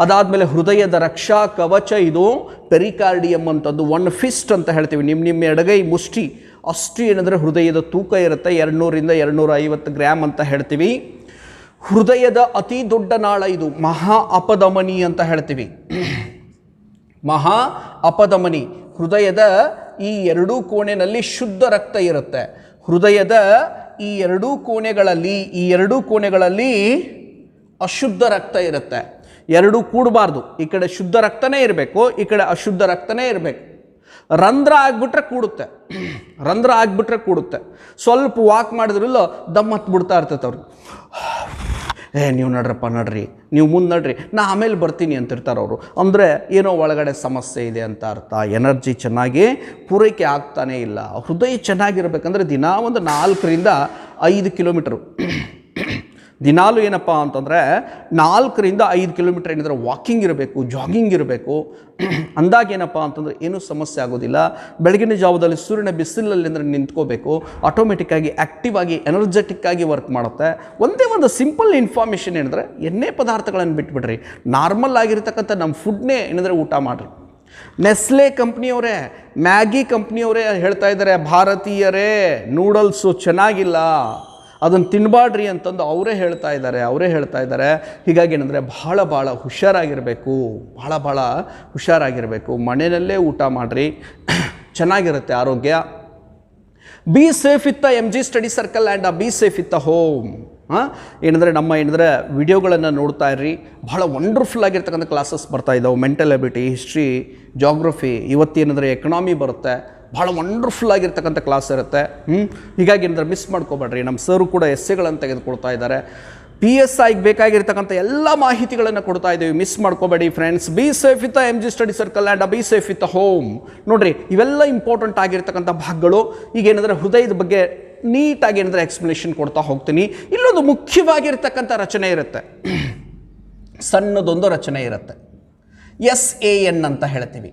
ಅದಾದಮೇಲೆ ಹೃದಯದ ರಕ್ಷಾ ಕವಚ ಇದು ಪೆರಿಕಾರ್ಡಿಯಂ ಅಂತದ್ದು. 1 ಫಿಸ್ಟ್ ಅಂತ ಹೇಳ್ತೀವಿ. ನಿಮ್ಮ ಎಡಗೈ ಮುಷ್ಟಿ ಅಷ್ಟು ಏನಂದರೆ ಹೃದಯದ ತೂಕ ಇರುತ್ತೆ, 200ರಿಂದ 250 ಗ್ರಾಮ್ ಅಂತ ಹೇಳ್ತೀವಿ. ಹೃದಯದ ಅತಿ ದೊಡ್ಡ ನಾಳ ಇದು, ಮಹಾ ಅಪಧಮನಿ ಅಂತ ಹೇಳ್ತೀವಿ. ಮಹಾ ಅಪಧಮನಿ. ಹೃದಯದ ಈ 2 ಕೋಣೆಯಲ್ಲಿ ಶುದ್ಧ ರಕ್ತ ಇರುತ್ತೆ. ಹೃದಯದ ಈ 2 ಕೋಣೆಗಳಲ್ಲಿ ಅಶುದ್ಧ ರಕ್ತ ಇರುತ್ತೆ. 2 ಕೂಡಬಾರ್ದು. ಈ ಕಡೆ ಶುದ್ಧ ರಕ್ತನೇ ಇರಬೇಕು, ಈ ಕಡೆ ಅಶುದ್ಧ ರಕ್ತನೇ ಇರಬೇಕು. ರಂಧ್ರ ಆಗಿಬಿಟ್ರೆ ಕೂಡುತ್ತೆ. ಸ್ವಲ್ಪ ವಾಕ್ ಮಾಡಿದ್ರಲ್ಲ ದಮ್ ಹತ್ತು ಬಿಡ್ತಾ ಇರ್ತೈತೆ ಅವ್ರಿಗೆ. ನೀವು ನಡ್ರಿ, ನೀವು ಮುಂದೆ ನಡ್ರಿ, ನಾ ಆಮೇಲೆ ಬರ್ತೀನಿ ಅಂತಿರ್ತಾರೆ ಅವರು. ಅಂದರೆ ಏನೋ ಒಳಗಡೆ ಸಮಸ್ಯೆ ಇದೆ ಅಂತ ಅರ್ಥ. ಎನರ್ಜಿ ಚೆನ್ನಾಗಿ ಪೂರೈಕೆ ಆಗ್ತಾನೇ ಇಲ್ಲ. ಹೃದಯ ಚೆನ್ನಾಗಿರ್ಬೇಕಂದ್ರೆ ದಿನ ಒಂದು 4ರಿಂದ 5 ಕಿಲೋಮೀಟರು ದಿನಾಲು ಏನಪ್ಪ ಅಂತಂದರೆ 4-5 ಕಿಲೋಮೀಟರ್ ಏನಿದ್ರೆ ವಾಕಿಂಗ್ ಇರಬೇಕು, ಜಾಗಿಂಗ್ ಇರಬೇಕು. ಅಂದಾಗ ಏನಪ್ಪ ಅಂತಂದರೆ ಏನೂ ಸಮಸ್ಯೆ ಆಗೋದಿಲ್ಲ. ಬೆಳಗಿನ ಜಾವದಲ್ಲಿ ಸೂರ್ಯನ ಬಿಸಿಲಲ್ಲಿ ಅಂದರೆ ನಿಂತ್ಕೋಬೇಕು, ಆಟೋಮೆಟಿಕ್ಕಾಗಿ ಆ್ಯಕ್ಟಿವ್ ಆಗಿ ಎನರ್ಜೆಟಿಕ್ ಆಗಿ ವರ್ಕ್ ಮಾಡುತ್ತೆ. ಒಂದೇ ಒಂದು ಸಿಂಪಲ್ ಇನ್ಫಾರ್ಮೇಷನ್ ಏನಂದರೆ ಎಣ್ಣೆ ಪದಾರ್ಥಗಳನ್ನು ಬಿಟ್ಬಿಡ್ರಿ, ನಾರ್ಮಲ್ ಆಗಿರ್ತಕ್ಕಂಥ ನಮ್ಮ ಫುಡ್ನೇ ಏನಂದರೆ ಊಟ ಮಾಡಿರಿ. ನೆಸ್ಲೆ ಕಂಪ್ನಿಯವರೇ, ಮ್ಯಾಗಿ ಕಂಪ್ನಿಯವರೇ ಹೇಳ್ತಾ ಇದ್ದಾರೆ, ಭಾರತೀಯರೇ ನೂಡಲ್ಸು ಚೆನ್ನಾಗಿಲ್ಲ, ಅದನ್ನು ತಿನ್ನಬಾಡ್ರಿ ಅಂತಂದು ಅವರೇ ಹೇಳ್ತಾ ಇದ್ದಾರೆ. ಹೀಗಾಗಿ ಏನಂದರೆ ಭಾಳ ಹುಷಾರಾಗಿರಬೇಕು. ಮನೆಯಲ್ಲೇ ಊಟ ಮಾಡಿರಿ, ಚೆನ್ನಾಗಿರುತ್ತೆ ಆರೋಗ್ಯ. B safe with the MG study circle and be safe with the home. ಏನಂದರೆ ನಮ್ಮ ವಿಡಿಯೋಗಳನ್ನು ನೋಡ್ತಾ ಇರ್ರಿ. ಭಾಳ ವಂಡರ್ಫುಲ್ ಆಗಿರ್ತಕ್ಕಂಥ ಕ್ಲಾಸಸ್ ಬರ್ತಾ ಇದ್ದಾವೆ. ಮೆಂಟಲ್ ಎಬಿಲಿಟಿ, ಹಿಸ್ಟ್ರಿ, ಜಾಗ್ರಫಿ, ಇವತ್ತೇನಂದರೆ ಎಕನಾಮಿ ಬರುತ್ತೆ. ಭಾಳ ವಂಡರ್ಫುಲ್ ಆಗಿರ್ತಕ್ಕಂಥ ಕ್ಲಾಸ್ ಇರುತ್ತೆ. ಹೀಗಾಗಿ ಏನಂದ್ರೆ ಮಿಸ್ ಮಾಡ್ಕೋಬೇಡ್ರಿ. ನಮ್ಮ ಸರು ಕೂಡ ಎಸ್ಸೆಗಳನ್ನು ತೆಗೆದುಕೊಡ್ತಾ ಇದ್ದಾರೆ. PSIಗೆ ಬೇಕಾಗಿರ್ತಕ್ಕಂಥ ಎಲ್ಲ ಮಾಹಿತಿಗಳನ್ನು ಕೊಡ್ತಾ ಇದ್ದೀವಿ, ಮಿಸ್ ಮಾಡ್ಕೋಬೇಡಿ friends. B safe with MG study circle and be safe with home. ನೋಡಿರಿ, ಇವೆಲ್ಲ ಇಂಪಾರ್ಟೆಂಟ್ ಆಗಿರ್ತಕ್ಕಂಥ ಭಾಗಗಳು. ಈಗೇನಂದರೆ ಹೃದಯದ ಬಗ್ಗೆ ನೀಟಾಗಿ ಏನಂದರೆ ಎಕ್ಸ್ಪ್ಲನೇಷನ್ ಕೊಡ್ತಾ ಹೋಗ್ತೀನಿ. ಇಲ್ಲೊಂದು ಮುಖ್ಯವಾಗಿರ್ತಕ್ಕಂಥ ರಚನೆ ಇರುತ್ತೆ, ಸಣ್ಣದೊಂದು ರಚನೆ ಇರುತ್ತೆ. SAN ಅಂತ ಹೇಳ್ತೀವಿ.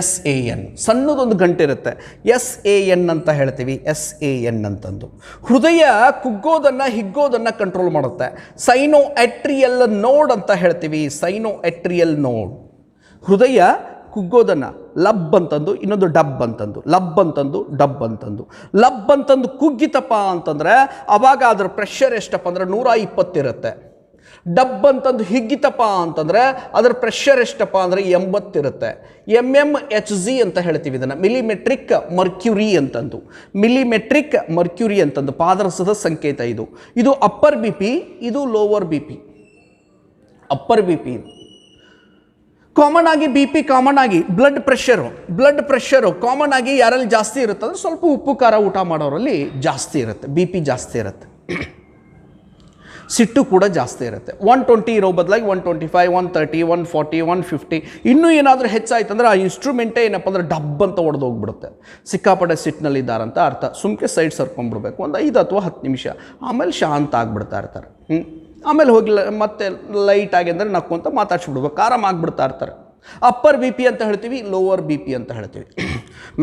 SAN ಸಣ್ಣದೊಂದು ಗಂಟಿರುತ್ತೆ, SAN ಅಂತ ಹೇಳ್ತೀವಿ. SAN ಅಂತಂದು ಹೃದಯ ಕುಗ್ಗೋದನ್ನು ಹಿಗ್ಗೋದನ್ನು ಕಂಟ್ರೋಲ್ ಮಾಡುತ್ತೆ. ಸೈನೋಎಟ್ರಿಯಲ್ ನೋಡ್ ಅಂತ ಹೇಳ್ತೀವಿ. ಸೈನೋಎಟ್ರಿಯಲ್ ನೋಡ್ ಹೃದಯ ಕುಗ್ಗೋದನ್ನು ಲಬ್ ಅಂತಂದು, ಇನ್ನೊಂದು ಡಬ್ ಅಂತಂದು, ಲಬ್ ಅಂತಂದು ಕುಗ್ಗಿತಪ್ಪ ಅಂತಂದರೆ ಅವಾಗ ಅದರ ಪ್ರೆಷರ್ ಎಷ್ಟಪ್ಪ ಅಂದರೆ 120 ಇರುತ್ತೆ. ಡಬ್ ಅಂತಂದು ಹಿಗ್ಗಿತಪ್ಪ ಅಂತಂದರೆ ಅದರ ಪ್ರೆಷರ್ ಎಷ್ಟಪ್ಪ ಅಂದರೆ 80 ಇರುತ್ತೆ. mmHg ಅಂತ ಹೇಳ್ತೀವಿ ಇದನ್ನು, ಮಿಲಿಮೆಟ್ರಿಕ್ ಮರ್ಕ್ಯುರಿ ಅಂತಂದು ಪಾದರಸದ ಸಂಕೇತ. ಇದು ಅಪ್ಪರ್ ಬಿ ಪಿ, ಇದು lower B P. Upper B P common ಆಗಿ, ಬಿ ಪಿ ಕಾಮನ್ ಆಗಿ, ಬ್ಲಡ್ ಪ್ರೆಷರು ಕಾಮನ್ ಆಗಿ ಯಾರಲ್ಲಿ ಜಾಸ್ತಿ ಇರುತ್ತೆ ಅಂದರೆ ಸ್ವಲ್ಪ ಉಪ್ಪು ಖಾರ ಊಟ ಮಾಡೋರಲ್ಲಿ ಜಾಸ್ತಿ ಇರುತ್ತೆ, ಬಿ ಪಿ ಜಾಸ್ತಿ ಇರುತ್ತೆ. ಸಿಟ್ಟು ಕೂಡ ಜಾಸ್ತಿ ಇರುತ್ತೆ. 120 ಇರೋ ಬದಲಾಗಿ 125, 130, 140, 150 ಇನ್ನೂ ಏನಾದರೂ ಹೆಚ್ಚಾಯ್ತು ಅಂದರೆ ಆ ಇನ್ಸ್ಟ್ರೂಮೆಂಟೇ ಏನಪ್ಪ ಅಂದರೆ ಡಬ್ ಅಂತ ಹೊಡೆದೋಗ್ಬಿಡುತ್ತೆ. ಸಿಕ್ಕಾಪಟ್ಟೆ ಸಿಟ್ಟಿನಲ್ಲಿದ್ದಾರಂತ ಅರ್ಥ. ಸುಮ್ಕೆ ಸೈಡ್ ಸರ್ಕೊಂಡ್ಬಿಡ್ಬೇಕು ಒಂದು 5 ಅಥವಾ 10 ನಿಮಿಷ, ಆಮೇಲೆ ಶಾಂತ ಆಗಿಬಿಡ್ತಾ ಇರ್ತಾರೆ. ಆಮೇಲೆ ಹೋಗಿ ಮತ್ತೆ ಲೈಟಾಗಿ ಅಂದರೆ ನಕ್ಕೊಂತ ಮಾತಾಡ್ಸ್ಬಿಡ್ಬೇಕು, ಆರಾಮ ಆಗಿಬಿಡ್ತಾ ಇರ್ತಾರೆ. ಅಪ್ಪರ್ ಬಿ ಪಿ ಅಂತ ಹೇಳ್ತೀವಿ, ಲೋವರ್ ಬಿ ಪಿ ಅಂತ ಹೇಳ್ತೀವಿ.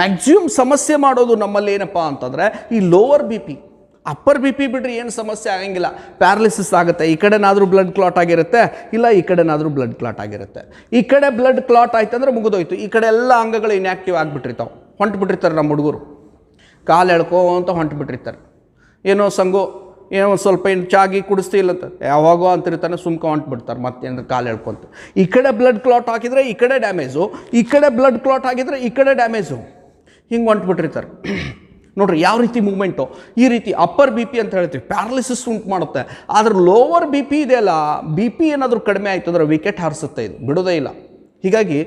ಮ್ಯಾಕ್ಸಿಮಮ್ ಸಮಸ್ಯೆ ಮಾಡೋದು ನಮ್ಮಲ್ಲಿ ಏನಪ್ಪ ಅಂತಂದರೆ ಈ lower B P. Upper B P ಬಿಡ್ರಿ ಏನು ಸಮಸ್ಯೆ ಆಗಂಗಿಲ್ಲ, ಪ್ಯಾರಲಿಸಿಸ್ ಆಗುತ್ತೆ. ಈ ಕಡೆನಾದರೂ ಬ್ಲಡ್ ಕ್ಲಾಟ್ ಆಗಿರುತ್ತೆ, ಇಲ್ಲ ಈ ಕಡೆನಾದರೂ ಬ್ಲಡ್ ಕ್ಲಾಟ್ ಆಗಿರುತ್ತೆ. ಈ ಕಡೆ ಬ್ಲಡ್ ಕ್ಲಾಟ್ ಆಯ್ತು ಅಂದರೆ ಮುಗಿದೋಯ್ತು. ಈ ಕಡೆ ಎಲ್ಲ ಅಂಗಗಳು ಇನ್ಯಾಕ್ಟಿವ್ ಆಗಿಬಿಟ್ಟಿರ್ತಾವೆ, ಹೊಂಟ್ಬಿಟ್ಟಿರ್ತಾರೆ. ನಮ್ಮ ಹುಡುಗರು ಕಾಲು ಎಳ್ಕೋ ಅಂತ ಹೊಂಟ್ಬಿಟ್ಟಿರ್ತಾರೆ. ಏನೋ ಸಂಗೋ ಏನೋ ಒಂದು ಸ್ವಲ್ಪ ಏನು ಚಾಗಿ ಕುಡಿಸ್ತಿಲ್ಲ ಅಂತ ಯಾವಾಗೋ ಅಂತಿರ್ತಾನೆ, ಸುಮ್ಕ ಹೊಂಟ್ಬಿಡ್ತಾರೆ. ಮತ್ತೇನಾದ್ರು ಕಾಲು ಎಳ್ಕೊಂತ ಈ ಕಡೆ ಬ್ಲಡ್ ಕ್ಲಾಟ್ ಹಾಕಿದರೆ ಈ ಕಡೆ ಡ್ಯಾಮೇಜು, ಈ ಕಡೆ ಬ್ಲಡ್ ಕ್ಲಾಟ್ ಆಗಿದ್ರೆ ಈ ಕಡೆ ಡ್ಯಾಮೇಜು, ಹಿಂಗೆ ಹೊಂಟ್ಬಿಟ್ಟಿರ್ತಾರೆ. ನೋಡ್ರಿ ಯಾವ ರೀತಿ ಮೂವ್ಮೆಂಟು. ಈ ರೀತಿ ಅಪ್ಪರ್ ಬಿ ಪಿ ಅಂತ ಹೇಳ್ತೀವಿ, ಪ್ಯಾರಲಿಸಿಸ್ ಉಂಟು ಮಾಡುತ್ತೆ. ಆದರೆ ಲೋವರ್ ಬಿ ಪಿ ಇದೆಯಲ್ಲ, ಬಿ ಪಿ ಏನಾದರೂ ಕಡಿಮೆ ಆಯಿತು ಅಂದರೆ ವಿಕೆಟ್ ಹಾರಿಸುತ್ತೆ, ಇದು ಬಿಡೋದೇ ಇಲ್ಲ. ಹೀಗಾಗಿ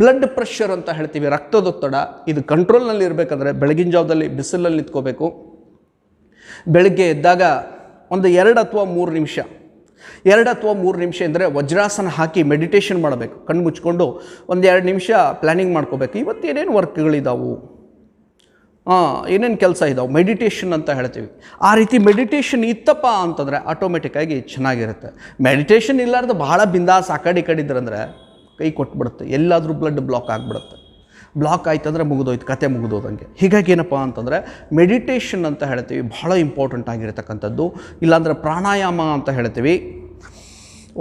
ಬ್ಲಡ್ ಪ್ರೆಷರ್ ಅಂತ ಹೇಳ್ತೀವಿ, ರಕ್ತದೊತ್ತಡ, ಇದು ಕಂಟ್ರೋಲ್ನಲ್ಲಿ ಇರಬೇಕಂದ್ರೆ ಬೆಳಗಿನ ಜಾವದಲ್ಲಿ ಬಿಸಿಲಲ್ಲಿ ನಿಂತ್ಕೋಬೇಕು. ಬೆಳಗ್ಗೆ ಎದ್ದಾಗ ಒಂದು 2 ಅಥವಾ 3 ನಿಮಿಷ ಅಂದರೆ ವಜ್ರಾಸನ ಹಾಕಿ ಮೆಡಿಟೇಷನ್ ಮಾಡಬೇಕು. ಕಣ್ಣು ಮುಚ್ಕೊಂಡು ಒಂದು 2 ನಿಮಿಷ ಪ್ಲ್ಯಾನಿಂಗ್ ಮಾಡ್ಕೋಬೇಕು. ಇವತ್ತು ಏನೇನು ವರ್ಕ್ಗಳಿದ್ದಾವೆ, ಏನೇನು ಕೆಲಸ ಇದ್ದಾವೆ, ಮೆಡಿಟೇಷನ್ ಅಂತ ಹೇಳ್ತೀವಿ. ಆ ರೀತಿ ಮೆಡಿಟೇಷನ್ ಇತ್ತಪ್ಪ ಅಂತಂದರೆ ಆಟೋಮೆಟಿಕ್ಕಾಗಿ ಚೆನ್ನಾಗಿರುತ್ತೆ. ಮೆಡಿಟೇಷನ್ ಇಲ್ಲಾರ್ದು ಭಾಳ ಬಿಂದಾಸ್ ಆ ಕಡೆ ಇದ್ರಂದರೆ ಕೈ ಕೊಟ್ಬಿಡುತ್ತೆ, ಎಲ್ಲಾದರೂ ಬ್ಲಡ್ ಬ್ಲಾಕ್ ಆಗಿಬಿಡುತ್ತೆ. ಬ್ಲಾಕ್ ಆಯ್ತು ಅಂದರೆ ಮುಗಿದೋಯ್ತು, ಕತೆ ಮುಗಿದೋದಂಗೆ. ಹೀಗಾಗಿ ಏನಪ್ಪ ಅಂತಂದರೆ ಮೆಡಿಟೇಷನ್ ಅಂತ ಹೇಳ್ತೀವಿ, ಭಾಳ ಇಂಪಾರ್ಟೆಂಟ್ ಆಗಿರತಕ್ಕಂಥದ್ದು. ಇಲ್ಲಾಂದರೆ ಪ್ರಾಣಾಯಾಮ ಅಂತ ಹೇಳ್ತೀವಿ,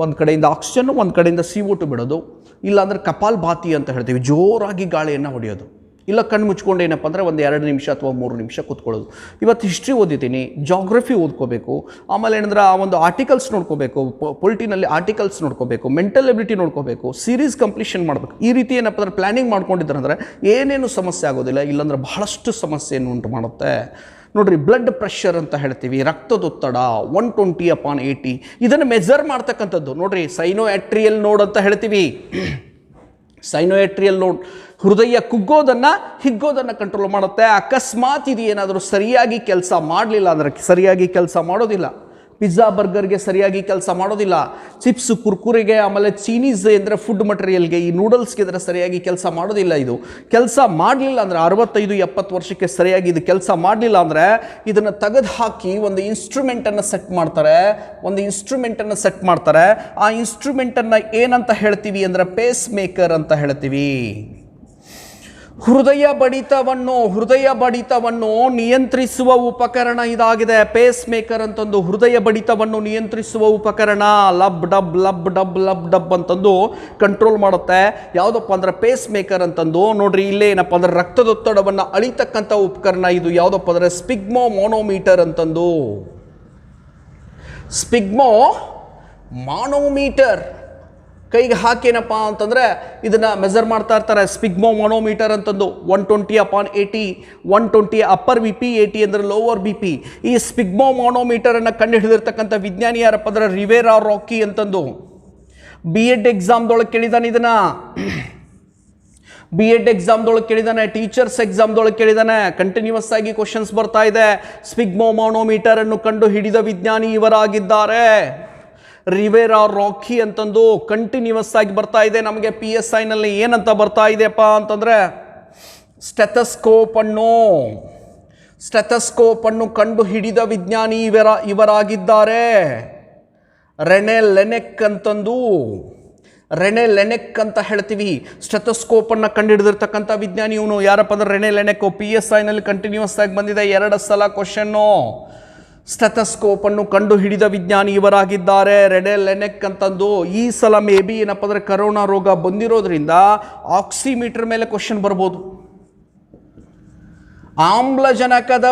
ಒಂದು ಕಡೆಯಿಂದ ಆಕ್ಸಿಜನ್ನು ಒಂದು ಕಡೆಯಿಂದ CO2 ಬಿಡೋದು. ಇಲ್ಲಾಂದರೆ ಕಪಾಲ್ಭಾತಿ ಅಂತ ಹೇಳ್ತೀವಿ, ಜೋರಾಗಿ ಗಾಳಿಯನ್ನು ಹೊಡೆಯೋದು. ಇಲ್ಲ ಕಣ್ಣು ಮುಚ್ಕೊಂಡು ಏನಪ್ಪ ಅಂದರೆ ಒಂದು 2 ನಿಮಿಷ ಅಥವಾ 3 ನಿಮಿಷ ಕೂತ್ಕೊಳ್ಳೋದು. ಇವತ್ತು ಹಿಸ್ಟ್ರಿ ಓದಿದ್ದೀನಿ, ಜಾಗ್ರಫಿ ಓದ್ಕೋಬೇಕು, ಆಮೇಲೆ ಏನಂದ್ರೆ ಆ ಒಂದು ಆರ್ಟಿಕಲ್ಸ್ ನೋಡ್ಕೋಬೇಕು, ಪೊಲಿಟಿನಲ್ಲಿ ಆರ್ಟಿಕಲ್ಸ್ ನೋಡ್ಕೋಬೇಕು, ಮೆಂಟಲ್ ಎಬಿಲಿಟಿ ನೋಡ್ಕೋಬೇಕು, ಸೀರೀಸ್ ಕಂಪ್ಲೀಷನ್ ಮಾಡಬೇಕು. ಈ ರೀತಿ ಏನಪ್ಪ ಅಂದರೆ ಪ್ಲ್ಯಾನಿಂಗ್ ಮಾಡ್ಕೊಂಡಿದ್ದಾರೆ ಅಂದರೆ ಏನೇನು ಸಮಸ್ಯೆ ಆಗೋದಿಲ್ಲ. ಇಲ್ಲಾಂದ್ರೆ ಬಹಳಷ್ಟು ಸಮಸ್ಯೆಯನ್ನು ಉಂಟು ಮಾಡುತ್ತೆ. ನೋಡಿರಿ, ಬ್ಲಡ್ ಪ್ರೆಷರ್ ಅಂತ ಹೇಳ್ತೀವಿ, ರಕ್ತದೊತ್ತಡ 120/80 ಇದನ್ನು ಮೆಜರ್ ಮಾಡ್ತಕ್ಕಂಥದ್ದು. ನೋಡಿರಿ, ಸೈನೋಎಟ್ರಿಯಲ್ ನೋಡ್ ಅಂತ ಹೇಳ್ತೀವಿ. ಸೈನೋಎಟ್ರಿಯಲ್ ನೋಡ್ ಹೃದಯ ಕುಗ್ಗೋದನ್ನು ಹಿಗ್ಗೋದನ್ನು ಕಂಟ್ರೋಲ್ ಮಾಡುತ್ತೆ. ಅಕಸ್ಮಾತ್ ಇದು ಏನಾದರೂ ಸರಿಯಾಗಿ ಕೆಲಸ ಮಾಡಲಿಲ್ಲ ಅಂದರೆ, ಸರಿಯಾಗಿ ಕೆಲಸ ಮಾಡೋದಿಲ್ಲ, ಪಿಜ್ಜಾ ಬರ್ಗರ್ಗೆ ಸರಿಯಾಗಿ ಕೆಲಸ ಮಾಡೋದಿಲ್ಲ. ಚಿಪ್ಸ್ ಕುರ್ಕುರಿಗೆ ಆಮೇಲೆ ಚೀನೀಸ್ ಅಂದರೆ ಫುಡ್ ಮಟೀರಿಯಲ್ಗೆ ಈ ನೂಡಲ್ಸ್ಗೆ ಇದರ ಸರಿಯಾಗಿ ಕೆಲಸ ಮಾಡೋದಿಲ್ಲ. ಇದು ಕೆಲಸ ಮಾಡಲಿಲ್ಲ ಅಂದರೆ 65-70 ವರ್ಷಕ್ಕೆ ಸರಿಯಾಗಿ ಇದು ಕೆಲಸ ಮಾಡಲಿಲ್ಲ ಅಂದರೆ ಇದನ್ನು ತೆಗೆದು ಹಾಕಿ ಒಂದು ಇನ್ಸ್ಟ್ರೂಮೆಂಟನ್ನು ಸೆಟ್ ಮಾಡ್ತಾರೆ. ಆ ಇನ್ಸ್ಟ್ರೂಮೆಂಟನ್ನು ಏನಂತ ಹೇಳ್ತೀವಿ ಅಂದರೆ ಪೇಸ್ ಮೇಕರ್ ಅಂತ ಹೇಳ್ತೀವಿ. ಹೃದಯ ಬಡಿತವನ್ನು ನಿಯಂತ್ರಿಸುವ ಉಪಕರಣ ಇದಾಗಿದೆ. ಪೇಸ್ ಮೇಕರ್ ಅಂತಂದು ಹೃದಯ ಬಡಿತವನ್ನು ನಿಯಂತ್ರಿಸುವ ಉಪಕರಣ. ಲಬ್ ಡಬ್ ಅಂತಂದು ಕಂಟ್ರೋಲ್ ಮಾಡುತ್ತೆ. ಯಾವುದಪ್ಪ ಅಂದ್ರೆ ಪೇಸ್ ಮೇಕರ್ ಅಂತಂದು ನೋಡ್ರಿ, ಇಲ್ಲೇ ಏನಪ್ಪ ಅಂದ್ರೆ ರಕ್ತದೊತ್ತಡವನ್ನು ಅಳಿತಕ್ಕಂಥ ಉಪಕರಣ. ಇದು ಯಾವುದಪ್ಪ ಅಂದ್ರೆ ಸ್ಪಿಗ್ಮೋ ಮಾನೋಮೀಟರ್ ಅಂತಂದು. ಸ್ಪಿಗ್ಮೋ ಮಾನೋಮೀಟರ್ ಕೈಗೆ ಹಾಕೇನಪ್ಪ ಅಂತಂದರೆ ಇದನ್ನು ಮೆಜರ್ ಮಾಡ್ತಾ ಇರ್ತಾರೆ. ಸ್ಪಿಗ್ಮೋ ಮಾನೋಮೀಟರ್ ಅಂತಂದು 120/80, 120 ಅಪ್ಪರ್ ಬಿ ಪಿ, 80 ಅಂದರೆ ಲೋವರ್ ಬಿ ಪಿ. ಈ ಸ್ಪಿಗ್ಮೋ ಮಾನೋಮೀಟರನ್ನು ಕಂಡು ಹಿಡಿದಿರ್ತಕ್ಕಂಥ ವಿಜ್ಞಾನಿ ಯಾರಪ್ಪ ಅಂದ್ರೆ ರಿವೇರಾ ರಾಕಿ ಅಂತಂದು. B.Ed ಎಕ್ಸಾಮ್ದೊಳಗೆ ಕೇಳಿದಾನೆ ಇದನ್ನು. B.Ed ಎಕ್ಸಾಮ್ದೊಳಗೆ ಕೇಳಿದಾನೆ, ಟೀಚರ್ಸ್ ಎಕ್ಸಾಮ್ದೊಳಗೆ ಕೇಳಿದಾನೆ. ಕಂಟಿನ್ಯೂಸ್ ಆಗಿ ಕ್ವಶನ್ಸ್ ಬರ್ತಾ ಇದೆ. ಸ್ಪಿಗ್ಮೋ ಮಾನೋಮೀಟರ್ ಅನ್ನು ಕಂಡು ಹಿಡಿದ ವಿಜ್ಞಾನಿ ಇವರಾಗಿದ್ದಾರೆ ರಿವೇರಾ ರಾಕಿ ಅಂತಂದು. ಕಂಟಿನ್ಯೂಸ್ ಆಗಿ ಬರ್ತಾ ಇದೆ. ನಮಗೆ PSIನಲ್ಲಿ ಏನಂತ ಬರ್ತಾ ಇದೆಯಪ್ಪ ಅಂತಂದರೆ ಸ್ಟೆಥಸ್ಕೋಪ್ ಅನ್ನು ಕಂಡು ಹಿಡಿದ ವಿಜ್ಞಾನಿ ಇವರಾಗಿದ್ದಾರೆ ರೆನೆ ಲೆನೆಕ್ ಅಂತ ಹೇಳ್ತೀವಿ. ಸ್ಟೆಥೋಸ್ಕೋಪನ್ನು ಕಂಡುಹಿಡಿದಿರ್ತಕ್ಕಂಥ ವಿಜ್ಞಾನಿ ಇವನು. ಯಾರಪ್ಪ ಅಂದ್ರೆ ರೆನೆ ಲೆನೆಕ್. PSIನಲ್ಲಿ ಕಂಟಿನ್ಯೂಸ್ ಆಗಿ ಬಂದಿದೆ 2 ಸಲ ಕ್ವಶನ್ನು. ಸ್ಟೆಥೋಸ್ಕೋಪನ್ನು ಕಂಡು ಹಿಡಿದ ವಿಜ್ಞಾನಿ ಇವರಾಗಿದ್ದಾರೆ ರೆನೆ ಲೆನೆಕ್ ಅಂತಂದು. ಈ ಸಲ ಮೇ ಬಿ ಏನಪ್ಪ ಅಂದರೆ ಕರೋನಾ ರೋಗ ಬಂದಿರೋದ್ರಿಂದ ಆಕ್ಸಿಮೀಟರ್ ಮೇಲೆ ಕ್ವಶನ್ ಬರ್ಬೋದು. ಆಮ್ಲಜನಕದ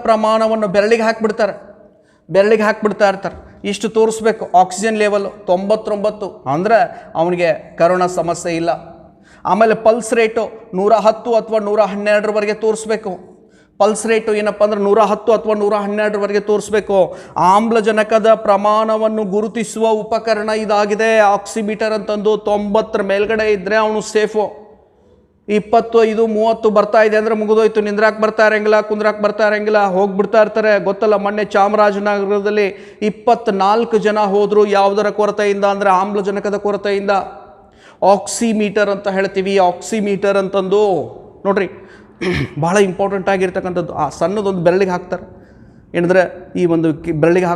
ಪ್ರಮಾಣವನ್ನು ಬೆರಳಿಗೆ ಹಾಕ್ಬಿಡ್ತಾ ಇರ್ತಾರೆ. ಇಷ್ಟು ತೋರಿಸ್ಬೇಕು. ಆಕ್ಸಿಜನ್ ಲೆವೆಲ್ 99 ಅಂದರೆ ಅವನಿಗೆ ಕರೋನಾ ಸಮಸ್ಯೆ ಇಲ್ಲ. ಆಮೇಲೆ ಪಲ್ಸ್ ರೇಟು 110 ಅಥವಾ 112ರವರೆಗೆ ತೋರಿಸ್ಬೇಕು. ಪಲ್ಸ್ ರೇಟು ಏನಪ್ಪ ಅಂದ್ರೆ 110 ಅಥವಾ 112ರವರೆಗೆ ತೋರಿಸ್ಬೇಕು. ಆಮ್ಲಜನಕದ ಪ್ರಮಾಣವನ್ನು ಗುರುತಿಸುವ ಉಪಕರಣ ಇದಾಗಿದೆ ಆಕ್ಸಿಮೀಟರ್ ಅಂತಂದು. 90 ಮೇಲ್ಗಡೆ ಇದ್ದರೆ ಅವನು ಸೇಫು. 25, 30 ಬರ್ತಾ ಇದೆ ಅಂದರೆ ಮುಗಿದೋಯ್ತು. ನಿಂದ್ರಾಕ್ ಬರ್ತಾ ಇರಂಗಿಲ್ಲ, ಕುಂದ್ರಾಕ್ ಬರ್ತಾ ಇರಂಗಿಲ್ಲ, ಹೋಗ್ಬಿಡ್ತಾ ಇರ್ತಾರೆ. ಗೊತ್ತಲ್ಲ, ಮೊನ್ನೆ ಚಾಮರಾಜನಗರದಲ್ಲಿ 24 ಜನ ಹೋದರು. ಯಾವುದರ ಕೊರತೆಯಿಂದ ಅಂದರೆ ಆಮ್ಲಜನಕದ ಕೊರತೆಯಿಂದ. ಆಕ್ಸಿಮೀಟರ್ ಅಂತ ಹೇಳ್ತೀವಿ. ಆಕ್ಸಿಮೀಟರ್ ಅಂತಂದು ನೋಡ್ರಿ ಭಾಳ ಇಂಪಾರ್ಟೆಂಟ್ ಆಗಿರ್ತಕ್ಕಂಥದ್ದು. ಆ ಸಣ್ಣದೊಂದು ಬೆರಳಿಗೆ ಹಾಕ್ತಾರೆ. ಏನಂದರೆ ಈ ಒಂದು ಬೆರಳಿಗೆ